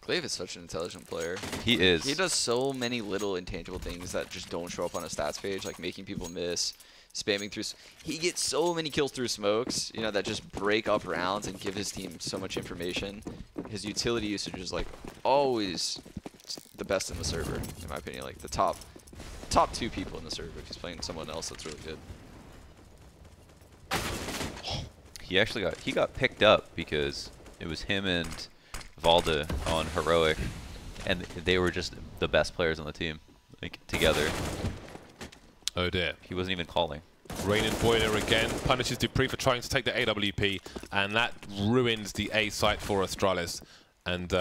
Glaive is such an intelligent player. He is. He does so many little intangible things that just don't show up on a stats page, like making people miss, spamming through. He gets so many kills through smokes, you know, that just break up rounds and give his team so much information. His utility usage is like always the best in the server, in my opinion, like the top top 2 people in the server if he's playing someone else that's really good. He actually got picked up because it was him and Valda on Heroic, and they were just the best players on the team, like, together. Oh dear. He wasn't even calling. Rain and Boiler again punishes Dupree for trying to take the AWP, and that ruins the A site for Astralis. And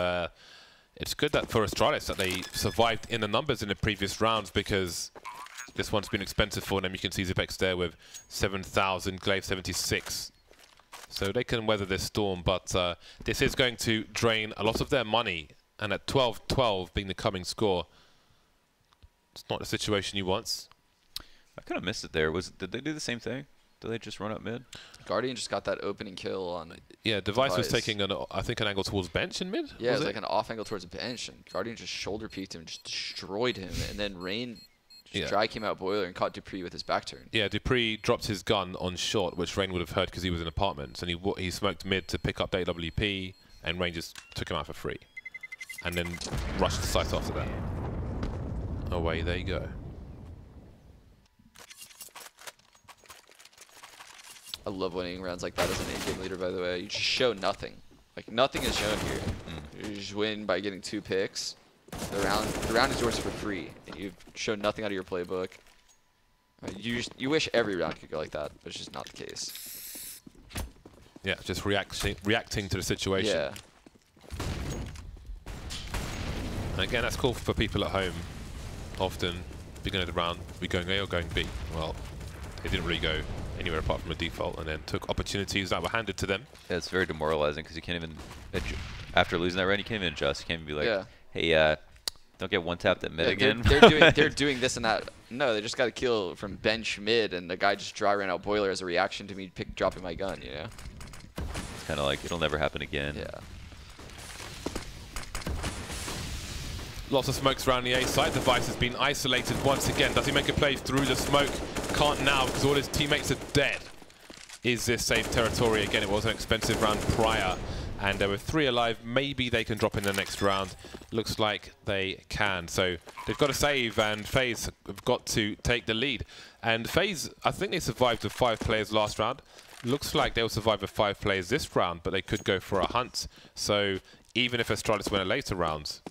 it's good that for Astralis that they survived in the numbers in the previous rounds, because this one's been expensive for them. You can see Zipex there with 7,000, Glaive 76. So they can weather this storm, but this is going to drain a lot of their money. And at 12-12 being the coming score, it's not the situation you want. I kind of missed it there. Did they do the same thing? Did they just run up mid? Guardian just got that opening kill on. Yeah, Device was taking I think an angle towards bench in mid. Yeah, it was like an off angle towards bench, and Guardian just shoulder peeked him, just destroyed him, and then Rain just dry came out Boiler and caught Dupree with his back turn. Yeah, Dupree dropped his gun on short, which Rain would have heard because he was in apartments, and he smoked mid to pick up the AWP, and Rain just took him out for free, and then rushed the site after that. Away they go. I love winning rounds like that as an in-game leader, by the way. You just show nothing. Like, nothing is shown here. You just win by getting 2 picks. The round is yours for free, and you've shown nothing out of your playbook. You wish every round could go like that, but it's just not the case. Yeah, just reacting to the situation. Yeah. And again, that's cool for people at home. Often, beginning of the round, we going A or going B. Well, they didn't really go anywhere apart from a default, and then took opportunities that were handed to them. Yeah, it's very demoralizing because you can't even, after losing that round, you can't even adjust. You can't even be like, hey, don't get one tapped at mid again. They're doing this and that. No, they just got a kill from bench mid, and the guy just dry ran out Boiler as a reaction to me dropping my gun, you know? It's kind of like, it'll never happen again. Yeah. Lots of smokes around the A side. Device has been isolated once again. Does he make a play through the smoke? Can't now because all his teammates are dead. Is this safe territory? Again, it was an expensive round prior, and there were 3 alive. Maybe they can drop in the next round. Looks like they can. So they've got to save, and Faze have got to take the lead. And Faze, I think they survived with 5 players last round. Looks like they'll survive with 5 players this round, but they could go for a hunt. So even if Astralis win a later rounds,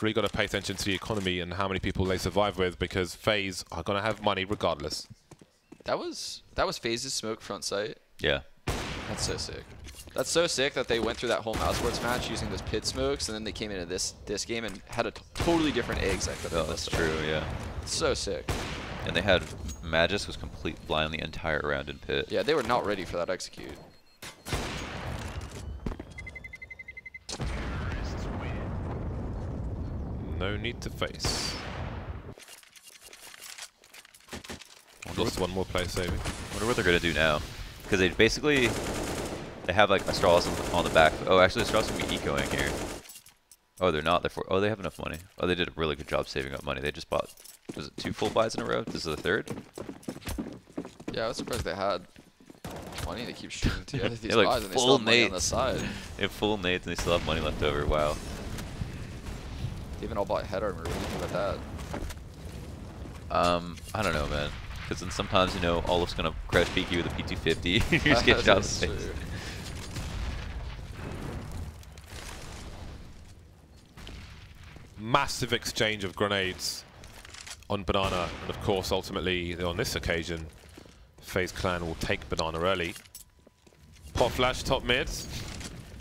really got to pay attention to the economy and how many people they survive with, because Faze are going to have money regardless. That was Faze's smoke front sight. Yeah. That's so sick. That's so sick that they went through that whole Mousesports match using those pit smokes, and then they came into this game and had a totally different exit. Oh, that's true, yeah. It's so sick. And they had Magus was complete blind the entire round in pit. Yeah, they were not ready for that execute. No need to face. Lost one more play saving. I wonder what they're going to do now. Because they have like Astralis on the back. Oh, actually Astralis going to be ecoing here. Oh, they're not. Oh, they have enough money. Oh, they did a really good job saving up money. They just bought, was it 2 full buys in a row? This is the 3rd? Yeah, I was surprised they had money to keep shooting together these like buys, and they still have money on the side. They have full nades and they still have money left over. Wow. They even all bought head armor. What do you think about that? I don't know, man. Because then sometimes, you know, Olaf's going to crash peek you with a P250. You just get shot in the face. Massive exchange of grenades on Banana, and of course, ultimately, on this occasion, FaZe Clan will take Banana early. Pot flash, top mid.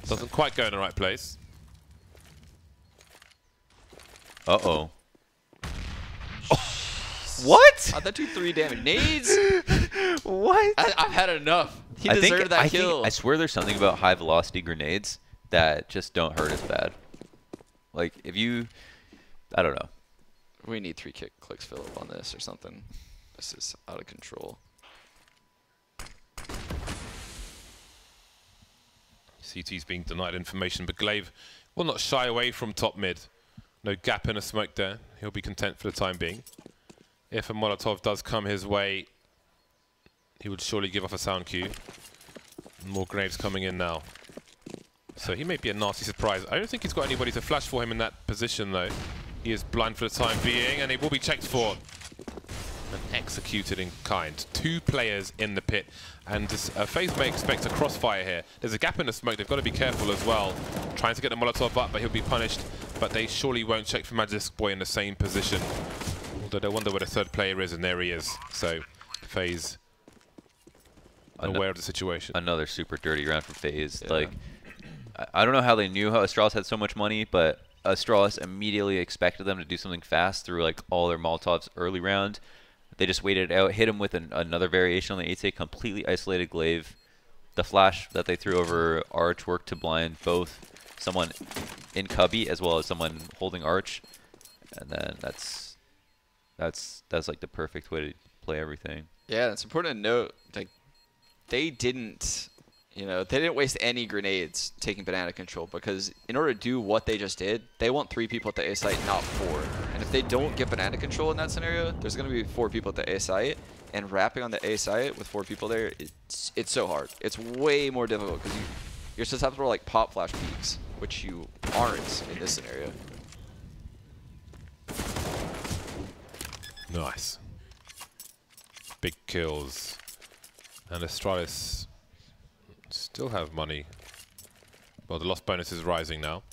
Doesn't quite go in the right place. Uh-oh. What? How'd that do 3 damage? Nades? What? I've had enough. He deserved that kill. I swear there's something about high velocity grenades that just don't hurt as bad. Like, if you... I don't know. We need 3 clicks fill up on this or something. This is out of control. CT's being denied information, but Glaive will not shy away from top mid. No gap in a smoke there. He'll be content for the time being. If a Molotov does come his way, he would surely give off a sound cue. More grenades coming in now. So he may be a nasty surprise. I don't think he's got anybody to flash for him in that position, though. He is blind for the time being, and he will be checked for. executed in kind. 2 players in the pit, and Faze may expect a crossfire here. There's a gap in the smoke. They've got to be careful as well. Trying to get the Molotov up, but he'll be punished. But they surely won't check for Magisk Boy in the same position. Although they wonder where the 3rd player is, and there he is. So Faze aware of the situation. Another super dirty round for Faze. Yeah. Like, I don't know how they knew how Astralis had so much money, but Astralis immediately expected them to do something fast through like all their Molotovs early round. They just waited it out, hit him with another variation on the 8-8, completely isolated glaive. The flash that they threw over Arch worked to blind both someone in cubby as well as someone holding Arch, and then that's like the perfect way to play everything. Yeah, it's important to note, like, they didn't waste any grenades taking banana control, because in order to do what they just did, they want 3 people at the A site, not 4. And if they don't get banana control in that scenario, there's going to be 4 people at the A site, and wrapping on the A site with 4 people there, it's so hard. It's way more difficult because you're susceptible to like pop flash peaks, which you aren't in this scenario. Nice. Big kills. And Astralis still have money. Well, the loss bonus is rising now.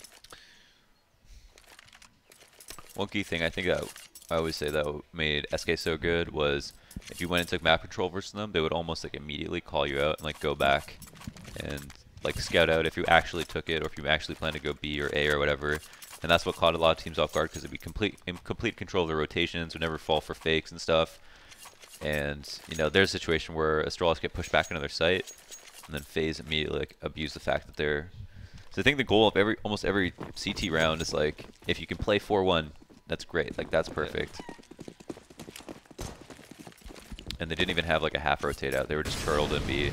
One key thing I think that I always say that made SK so good was if you went and took map control versus them, they would almost like immediately call you out and like go back and like scout out if you actually took it or if you actually plan to go B or A or whatever. And that's what caught a lot of teams off guard, because it'd be in complete control of the rotations, would never fall for fakes and stuff. And you know, there's a situation where Astralis get pushed back into their site, and then Faze immediately like abuse the fact that they're. So I think the goal of almost every CT round is like, if you can play 4-1, that's great. Like that's perfect. And they didn't even have like a half rotate out. They were just turtled in B.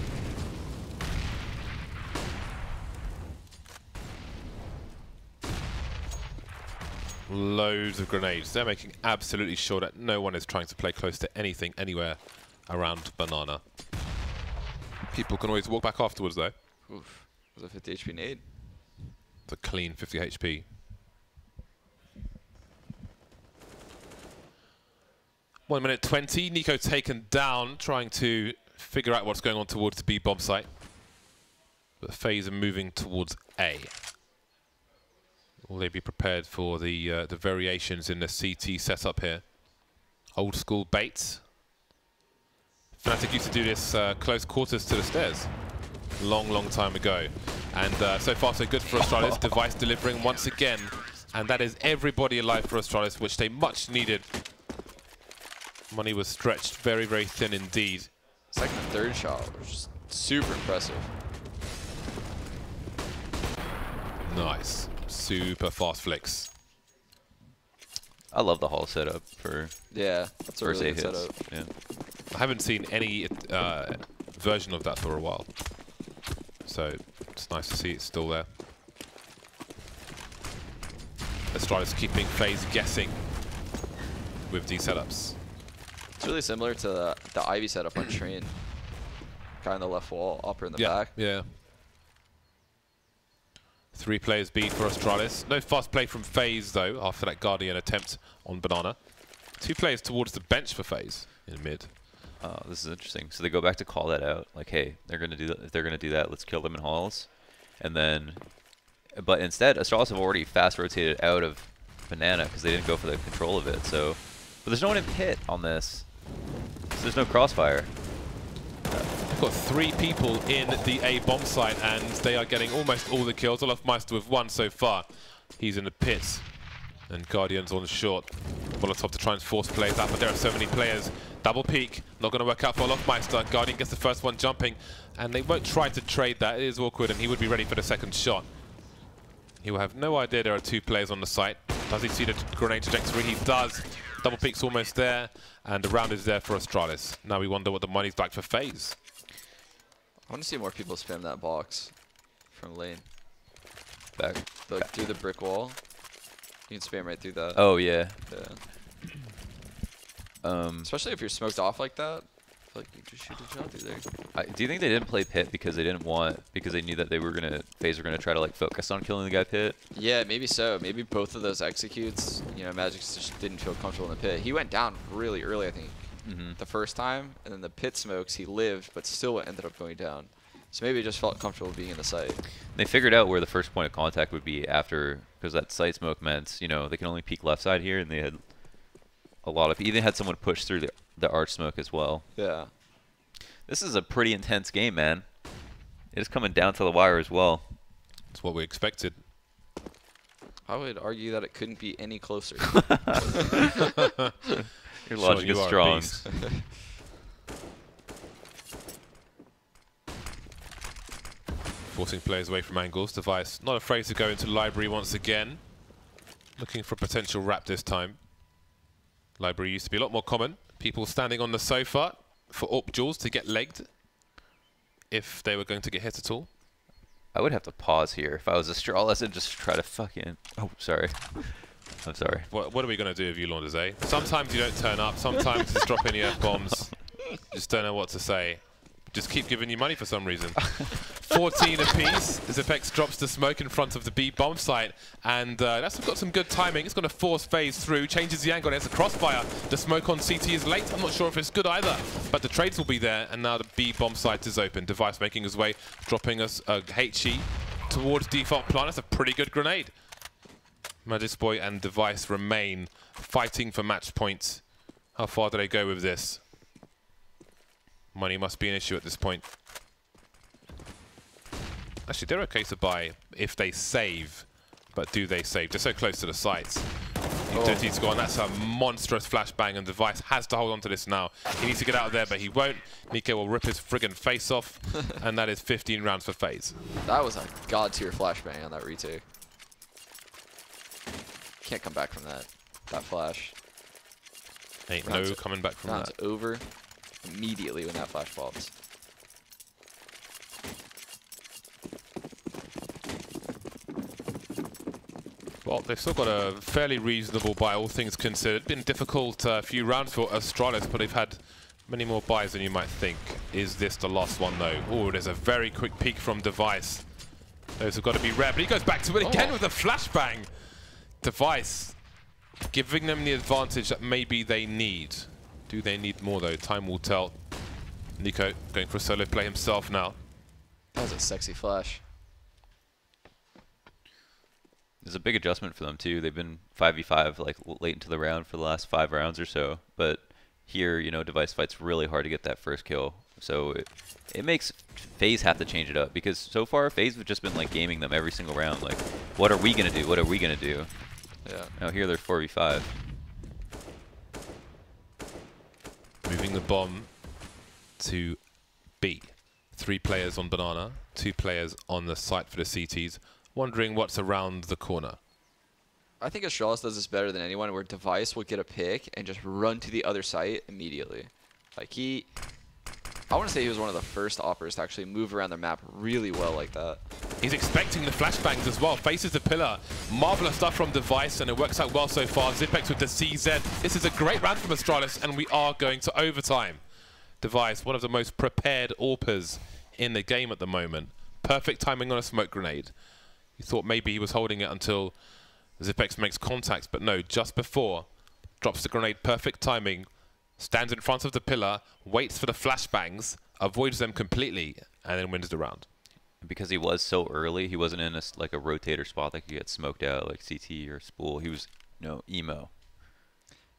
Loads of grenades. They're making absolutely sure that no one is trying to play close to anything anywhere around Banana. People can always walk back afterwards though. Oof. Was a 50 HP nade. It's a clean 50 HP. One minute 20. Nico taken down, trying to figure out what's going on towards the B bomb site. But Faze are moving towards A. Will they be prepared for the variations in the CT setup here? Old school baits. Fnatic used to do this close quarters to the stairs. Long time ago. And so far so good for Astralis. Device delivering once again. And that is everybody alive for Astralis, which they much needed. Money was stretched very thin indeed. Second and third shot, which is super impressive. Nice. Super fast flicks. I love the hall setup for that's a really good setup. Yeah. I haven't seen any version of that for a while. So it's nice to see it's still there. Astralis keeping Faze guessing with these setups. It's really similar to the Ivy setup on Train. Guy on the left wall, upper in the back. Yeah. 3 players B for Astralis. No fast play from Faze though after that Guardian attempt on Banana. 2 players towards the bench for Faze in mid. This is interesting. So they go back to call that out, like, hey, they're gonna do that. If they're gonna do that, let's kill them in halls. And then, but instead, Astralis have already fast rotated out of Banana because they didn't go for the control of it. So, but there's no one in pit on this. So there's no crossfire. We've got 3 people in the A bomb site, and they are getting almost all the kills. Olaf Meister with 1 so far. He's in the pits, and Guardian's on short. Molotov to try and force plays out, but there are so many players. Double peek, not going to work out for Olaf Meister. Guardian gets the first one jumping, and they won't try to trade that. It is awkward, and he would be ready for the second shot. He will have no idea there are 2 players on the site. Does he see the grenade trajectory? He does. Double peek's almost there, and the round is there for Astralis. Now we wonder what the money's back for Faze. I want to see more people spam that box from lane. Back. Like through the brick wall. You can spam right through that. Oh yeah. Especially if you're smoked off like that. I feel like you just shoot a shot through there. Do you think they didn't play pit because they knew that they were gonna Faze were gonna try to like focus on killing the guy pit? Yeah, maybe so. Maybe both of those executes. You know, Magic just didn't feel comfortable in the pit. He went down really early, I think. the first time, and then the pit smokes, he lived, but still ended up going down. So maybe he just felt comfortable being in the site. They figured out where the first point of contact would be after, because that site smoke meant, you know, they can only peek left side here, and they had a lot of, even had someone push through the arch smoke as well. Yeah. This is a pretty intense game, man. It is coming down to the wire as well. That's what we expected. I would argue that it couldn't be any closer. Your logic is strong. Forcing players away from angles. Device not afraid to go into library once again. Looking for a potential wrap this time. Library used to be a lot more common. People standing on the sofa for AWP duels to get legged if they were going to get hit at all. I would have to pause here if I was Astralis and just try to fucking... Oh, sorry. I'm sorry. What are we going to do with you, Launders, eh? Sometimes you don't turn up. Sometimes you just drop any F-bombs. Just don't know what to say. Just keep giving you money for some reason. 14 apiece. Zipex drops the smoke in front of the B bomb site, and that's got some good timing. It's going to force Faze through, changes the angle, and it's a crossfire. The smoke on CT is late. I'm not sure if it's good either, but the trades will be there, and now the B bomb site is open. Device making his way, dropping us a HE towards default plan. That's a pretty good grenade. Magic's Boy and Device remain fighting for match points. How far do they go with this? Money must be an issue at this point. Actually, they're okay to buy if they save, but do they save? They're so close to the sites. Utility's gone. That's a monstrous flashbang, and Device has to hold on to this now. He needs to get out of there, but he won't. Nico will rip his friggin' face off, and that is 15 rounds for Faze. That was a god-tier flashbang on that retake. Can't come back from that flash. Ain't no coming back from that. Round's over immediately when that flash pops. Well, they've still got a fairly reasonable buy, all things considered. Been a difficult few rounds for Astralis, but they've had many more buys than you might think. Is this the last one, though? Oh, there's a very quick peek from Device. Those have got to be rare, but he goes back to it again with a flashbang. Device giving them the advantage that maybe they need. Do they need more, though? Time will tell. Nico going for a solo play himself now. That was a sexy flash. There's a big adjustment for them too. They've been 5v5 like late into the round for the last 5 rounds or so. But here, you know, Device fights really hard to get that first kill. So it makes Faze have to change it up, because so far Faze have just been like gaming them every single round. Like, what are we gonna do? What are we gonna do? Yeah. Now here they're 4v5. Moving the bomb to B. 3 players on banana, 2 players on the site for the CTs. Wondering what's around the corner. I think Astralis does this better than anyone, where Device will get a pick and just run to the other site immediately. Like I want to say he was one of the first operators to actually move around the map really well like that. He's expecting the flashbangs as well. Faces the pillar. Marvelous stuff from Device, and it works out well so far. Zipex with the CZ. This is a great round from Astralis, and we are going to overtime. Device, one of the most prepared AWPers in the game at the moment. Perfect timing on a smoke grenade. You thought maybe he was holding it until Zipex makes contact, but no, just before. Drops the grenade, perfect timing. Stands in front of the pillar, waits for the flashbangs, avoids them completely, and then wins the round. Because he was so early, he wasn't in a, like a rotator spot that could get smoked out like CT or Spool. He was, you know, emo.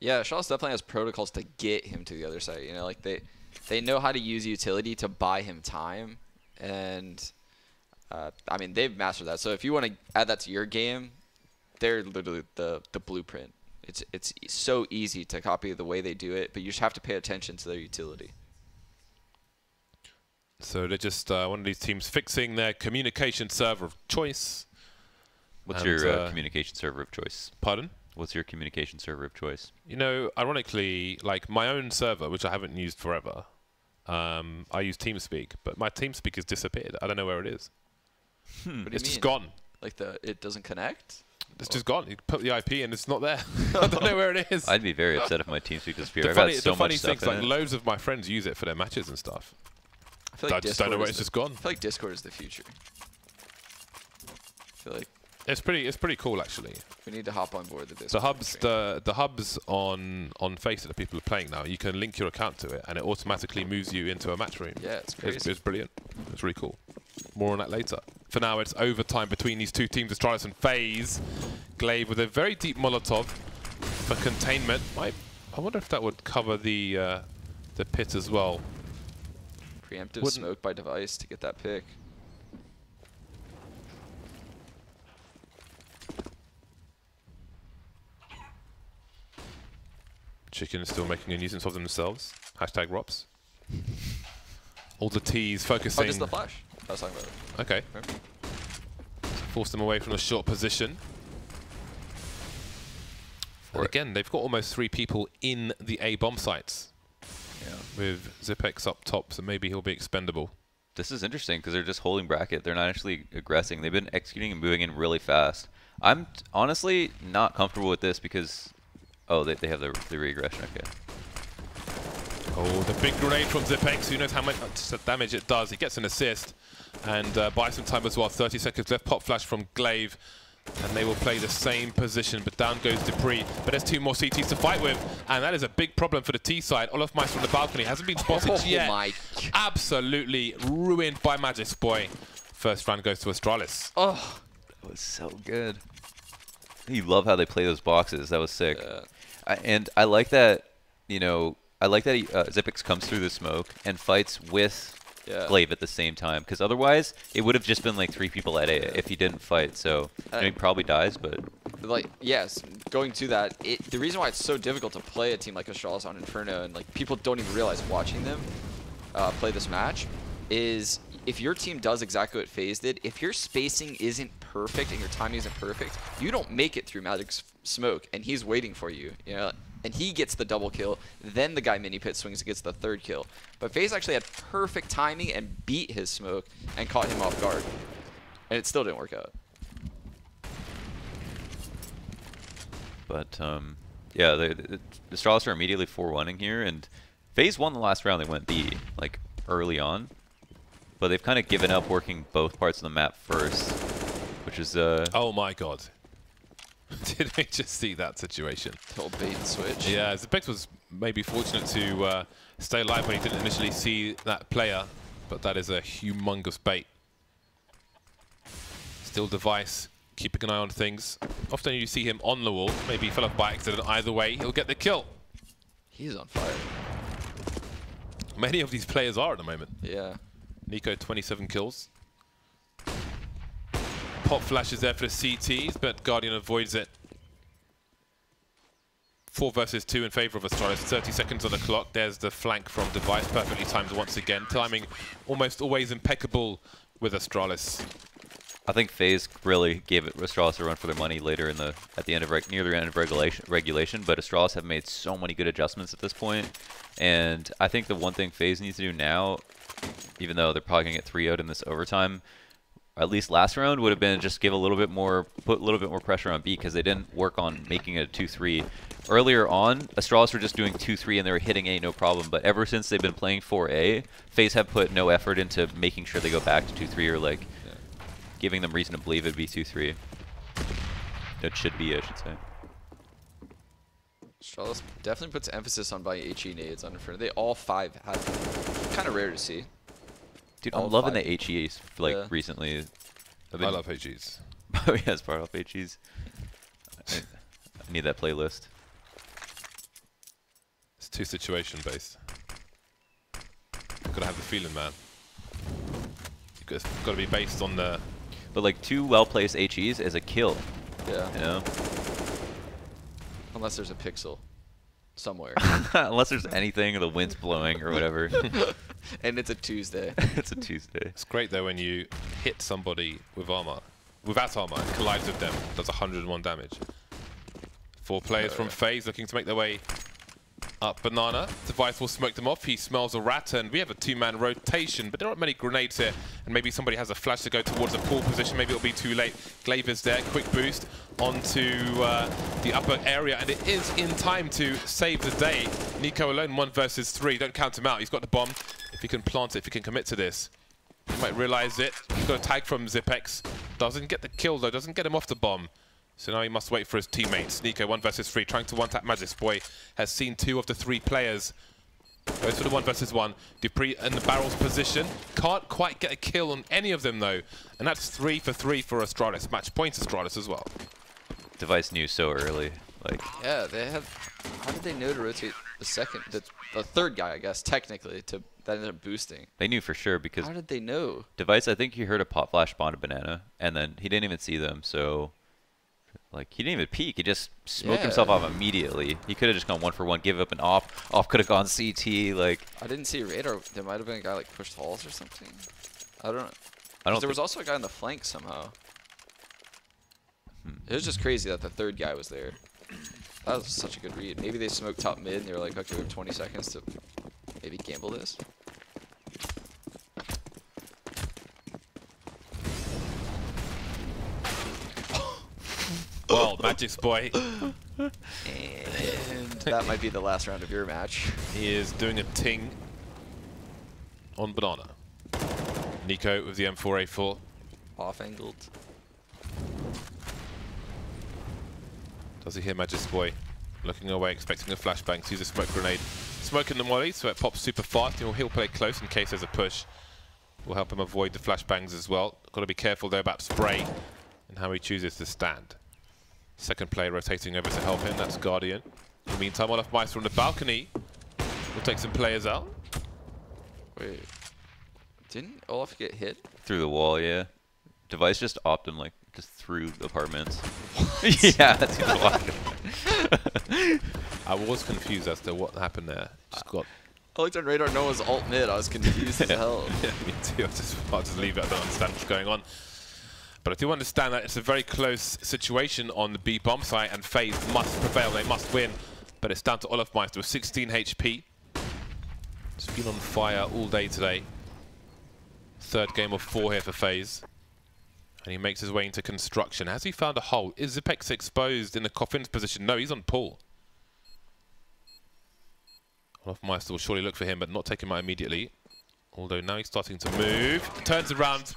Yeah, Astralis definitely has protocols to get him to the other side. You know, like they know how to use utility to buy him time, and I mean, they've mastered that. So if you want to add that to your game, they're literally the blueprint. It's so easy to copy the way they do it, but you just have to pay attention to their utility. So they're just one of these teams fixing their communication server of choice. What's your communication server of choice? Pardon? What's your communication server of choice? You know, ironically, like my own server, which I haven't used forever, I use TeamSpeak, but my TeamSpeak has disappeared. I don't know where it is. It's just gone. Like it doesn't connect? It's just gone. You put the IP and it's not there. I don't know where it is. I'd be very upset if my TeamSpeak disappeared. The funny thing is, like, loads of my friends use it for their matches and stuff. I feel like I just don't know where it's just gone. I feel like Discord is the future. I feel like It's pretty cool actually. We need to hop on board with this. The hubs on Faceit that people are playing now, you can link your account to it and it automatically moves you into a match room. Yeah, it's crazy. It's brilliant. It's really cool. More on that later. For now, it's overtime between these two teams, Astralis and Faze. Glaive with a very deep Molotov for containment. I wonder if that would cover the pit as well. Preemptive smoke by device to get that pick. Chicken is still making a nuisance of themselves. Hashtag Rops. All the T's focusing. Oh, just the flash. I was talking about it. Okay. Force them away from the short position. And again, they've got almost 3 people in the A bomb sites. Yeah. With Zipex up top, so maybe he'll be expendable. This is interesting because they're just holding bracket. They're not actually aggressing. They've been executing and moving in really fast. I'm honestly not comfortable with this because, oh, they have the regression. Okay. Oh, the big grenade from Zipex. Who knows how much damage it does. He gets an assist and buys some time as well. 30 seconds left. Pop flash from Glaive. And they will play the same position, but down goes Dupree. But there's 2 more CTs to fight with, and that is a big problem for the T side. Olaf Meister from the balcony hasn't been spotted yet. My. Absolutely ruined by Magic Boy. First round goes to Astralis. Oh, that was so good. You love how they play those boxes. That was sick. And I like that, you know, Zipex comes through the smoke and fights with Glaive at the same time, because otherwise it would have just been like 3 people at A if he didn't fight. So he probably dies, but like, yes, going to that, the reason why it's so difficult to play a team like Astralis on Inferno, and like people don't even realize watching them play this match, is if your team does exactly what Faze did, if your spacing isn't perfect and your timing isn't perfect, you don't make it through Magic's smoke, and he's waiting for you. You know, and he gets the double kill, then the guy mini pit swings and gets the 3rd kill. But Faze actually had perfect timing and beat his smoke and caught him off guard. And it still didn't work out. But yeah, the Astralis are immediately 4-1ing here, and Faze won the last round. They went B, like, early on. But they've kind of given up working both parts of the map first, which is... Oh my god. Did we just see that situation? Little bait and switch. Yeah, Zipex was maybe fortunate to stay alive when he didn't initially see that player, but that is a humongous bait. Still device, keeping an eye on things. Often you see him on the wall. Maybe he fell off by accident. Either way, he'll get the kill. He's on fire. Many of these players are at the moment. Yeah. Nico, 27 kills. Pop flash is there for the CTs, but Guardian avoids it. 4 versus 2 in favor of Astralis. 30 seconds on the clock. There's the flank from Device, perfectly timed once again. Timing almost always impeccable with Astralis. I think Faze really gave Astralis a run for their money later in near the end of regulation, but Astralis have made so many good adjustments at this point. And I think the one thing Faze needs to do now, even though they're probably going to get 3-0'd in this overtime, at least last round, would have been just give a little bit more, put a little bit more pressure on B, because they didn't work on making it a 2-3. Earlier on, Astralis were just doing 2-3 and they were hitting A no problem, but ever since they've been playing 4A, Faze have put no effort into making sure they go back to 2-3 or like giving them reason to believe it'd be 2-3. It should be, I should say. Astralis definitely puts emphasis on buying HE nades on Inferno. They all 5 have, kind of rare to see. Dude, I'm loving the HEs like recently. I love HEs. Oh yeah, it's part of HEs. I need that playlist. It's 2 situation based. Gotta have the feeling, man. It's gotta be based on the. But like 2 well-placed HEs is a kill. Yeah. You know. Unless there's a pixel somewhere. Unless there's anything, the wind's blowing or whatever. And it's a Tuesday. It's a Tuesday. It's great though when you hit somebody with armor, without armor, and collides with them, does 101 damage. 4 players from Faze looking to make their way up Banana. Device will smoke them off. He smells a rat, and we have a 2-man rotation, but there aren't many grenades here, and maybe somebody has a flash to go towards a pool position. Maybe it'll be too late. Glaive is there. Quick boost onto the upper area, and it is in time to save the day. Nico alone, 1 versus 3. Don't count him out. He's got the bomb. If he can plant it, if he can commit to this, he might realize it. He's got a tag from Zipex. Doesn't get the kill though, doesn't get him off the bomb. So now he must wait for his teammates. Nico 1 versus 3, trying to one-tap Magic Boy. Has seen 2 of the 3 players. Goes for the 1 versus 1. Dupree in the barrel's position. Can't quite get a kill on any of them though. And that's 3 for 3 for Astralis. Match point Astralis as well. Device knew so early. Like, yeah, they have. How did they know to rotate the third guy? I guess technically that ended up boosting. they knew for sure because How did they know? Device, I think he heard a pop flash spawn a banana, and then he didn't even see them. So, like, he didn't even peek. He just smoked himself off immediately. He could have just gone 1 for 1, give up an off. Off could have gone CT. Like, I didn't see radar. There might have been a guy like pushed halls or something. I don't know. I don't. There was also a guy on the flank somehow. It was just crazy that the third guy was there. That was such a good read. Maybe they smoked top mid and they were like, okay, we have 20 seconds to maybe gamble this. Well, Magic's Boy. And that might be the last round of your match. He is doing a ting on Banana. Nico with the M4A4. Off-angled. Does he hear Magic's Boy? Looking away, expecting a flashbang. Sees a smoke grenade. Smoking the molly, so it pops super fast. He'll play close in case there's a push. Will help him avoid the flashbangs as well. Got to be careful though about spray and how he chooses to stand. Second player rotating over to help him. That's Guardian. In the meantime, Olaf Meister from the balcony will take some players out. Wait. Didn't Olaf get hit? through the wall, yeah. Device just opted him, like, just through apartments. Yeah, that's wild. I was confused as to what happened there. Just got. I looked on radar, no one's alt mid. I was confused as hell. Yeah, me too. I'll just leave it. I don't understand what's going on. But I do understand that it's a very close situation on the B bomb site, and Faze must prevail. They must win. But it's down to Olaf Meister with 16 HP. It's been on fire all day today. Third game of 4 here for Faze. And he makes his way into construction. Has he found a hole? Is Zipex exposed in the coffin's position? No, he's on pull. Olaf Meister will surely look for him, but not take him out immediately. Although now he's starting to move. Turns around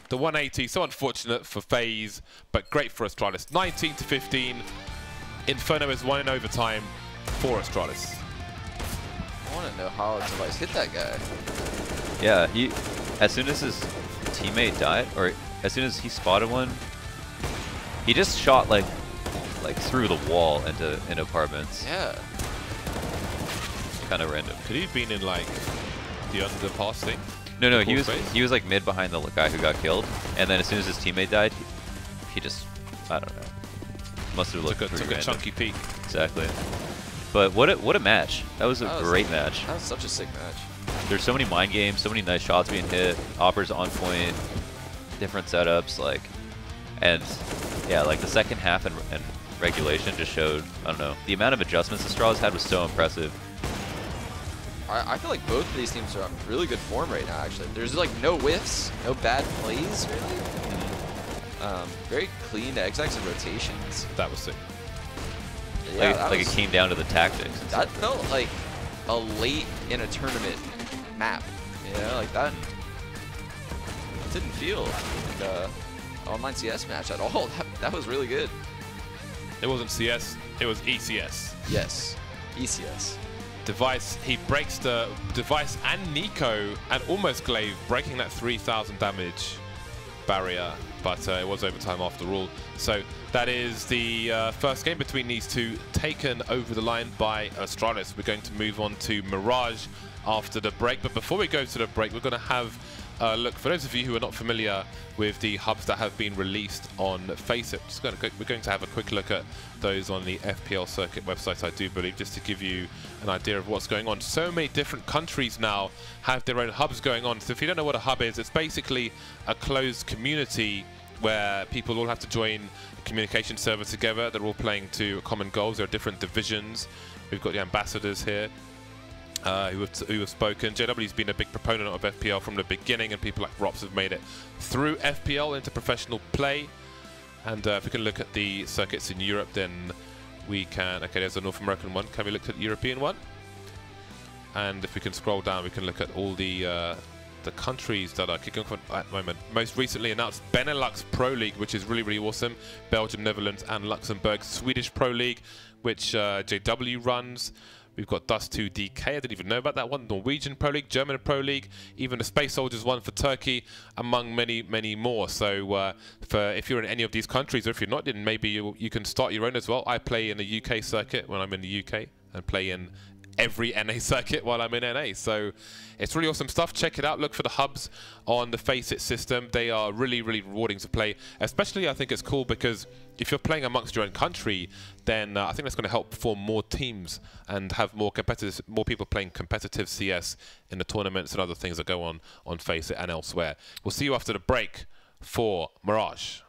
the 180. So unfortunate for Faze, but great for Astralis. 19 to 15. Inferno is won in overtime for Astralis. I want to know how Device hit that guy. Yeah, he, as soon as his teammate died, or as soon as he spotted one, he just shot like through the wall into apartments. Yeah. Kind of random. Could he have been in like the underpass thing? No, he was like mid behind the guy who got killed, and then as soon as his teammate died, he just, I don't know, must have looked took a chunky peek. Exactly. But what a match! That was a great match. That was such a sick match. There's so many mind games, so many nice shots being hit, offers on point, different setups, like, and yeah, like the second half and regulation just showed, I don't know, the amount of adjustments Astralis had was so impressive. I feel like both of these teams are on really good form right now, actually. There's like no whiffs, no bad plays, really. Very clean execs and rotations. That was sick. Yeah, like it came down to the tactics. That felt like a late in a tournament map. You know, like that. It didn't feel like a online CS match at all. That was really good. It wasn't CS, it was ECS. Yes, ECS. Device, he breaks the Device and Nico and almost Glaive, breaking that 3,000 damage barrier, but it was overtime after all. So that is the first game between these two, taken over the line by Astralis. We're going to move on to Mirage after the break, but before we go to the break, we're going to have a look, for those of you who are not familiar with the hubs that have been released on Faceit, we're going to have a quick look at those on the FPL Circuit website, I do believe, just to give you an idea of what's going on. So many different countries now have their own hubs going on. So if you don't know what a hub is, it's basically a closed community where people all have to join a communication server together. They're all playing to common goals. There are different divisions. We've got the ambassadors here who have spoken. JW's been a big proponent of FPL from the beginning, and people like Rops have made it through FPL into professional play. And if we can look at the circuits in Europe, then we can. Okay, there's a North American one. Can we look at the European one? And if we can scroll down, we can look at all the the countries that are kicking off at the moment. Most recently announced Benelux Pro League, which is really, really awesome. Belgium, Netherlands, and Luxembourg. Swedish Pro League, which JW runs. We've got Dust 2 DK, I didn't even know about that one. Norwegian Pro League, German Pro League, even the Space Soldiers one for Turkey, among many, many more. So if you're in any of these countries, or if you're not, then maybe you can start your own as well. I play in the UK circuit when I'm in the UK, and play in every NA circuit while I'm in NA. So it's really awesome stuff. Check it out. Look for the hubs on the Faceit system. They are really, really rewarding to play. Especially, I think it's cool because if you're playing amongst your own country, then I think that's going to help form more teams and have more people playing competitive CS in the tournaments and other things that go on Faceit and elsewhere. We'll see you after the break for Mirage.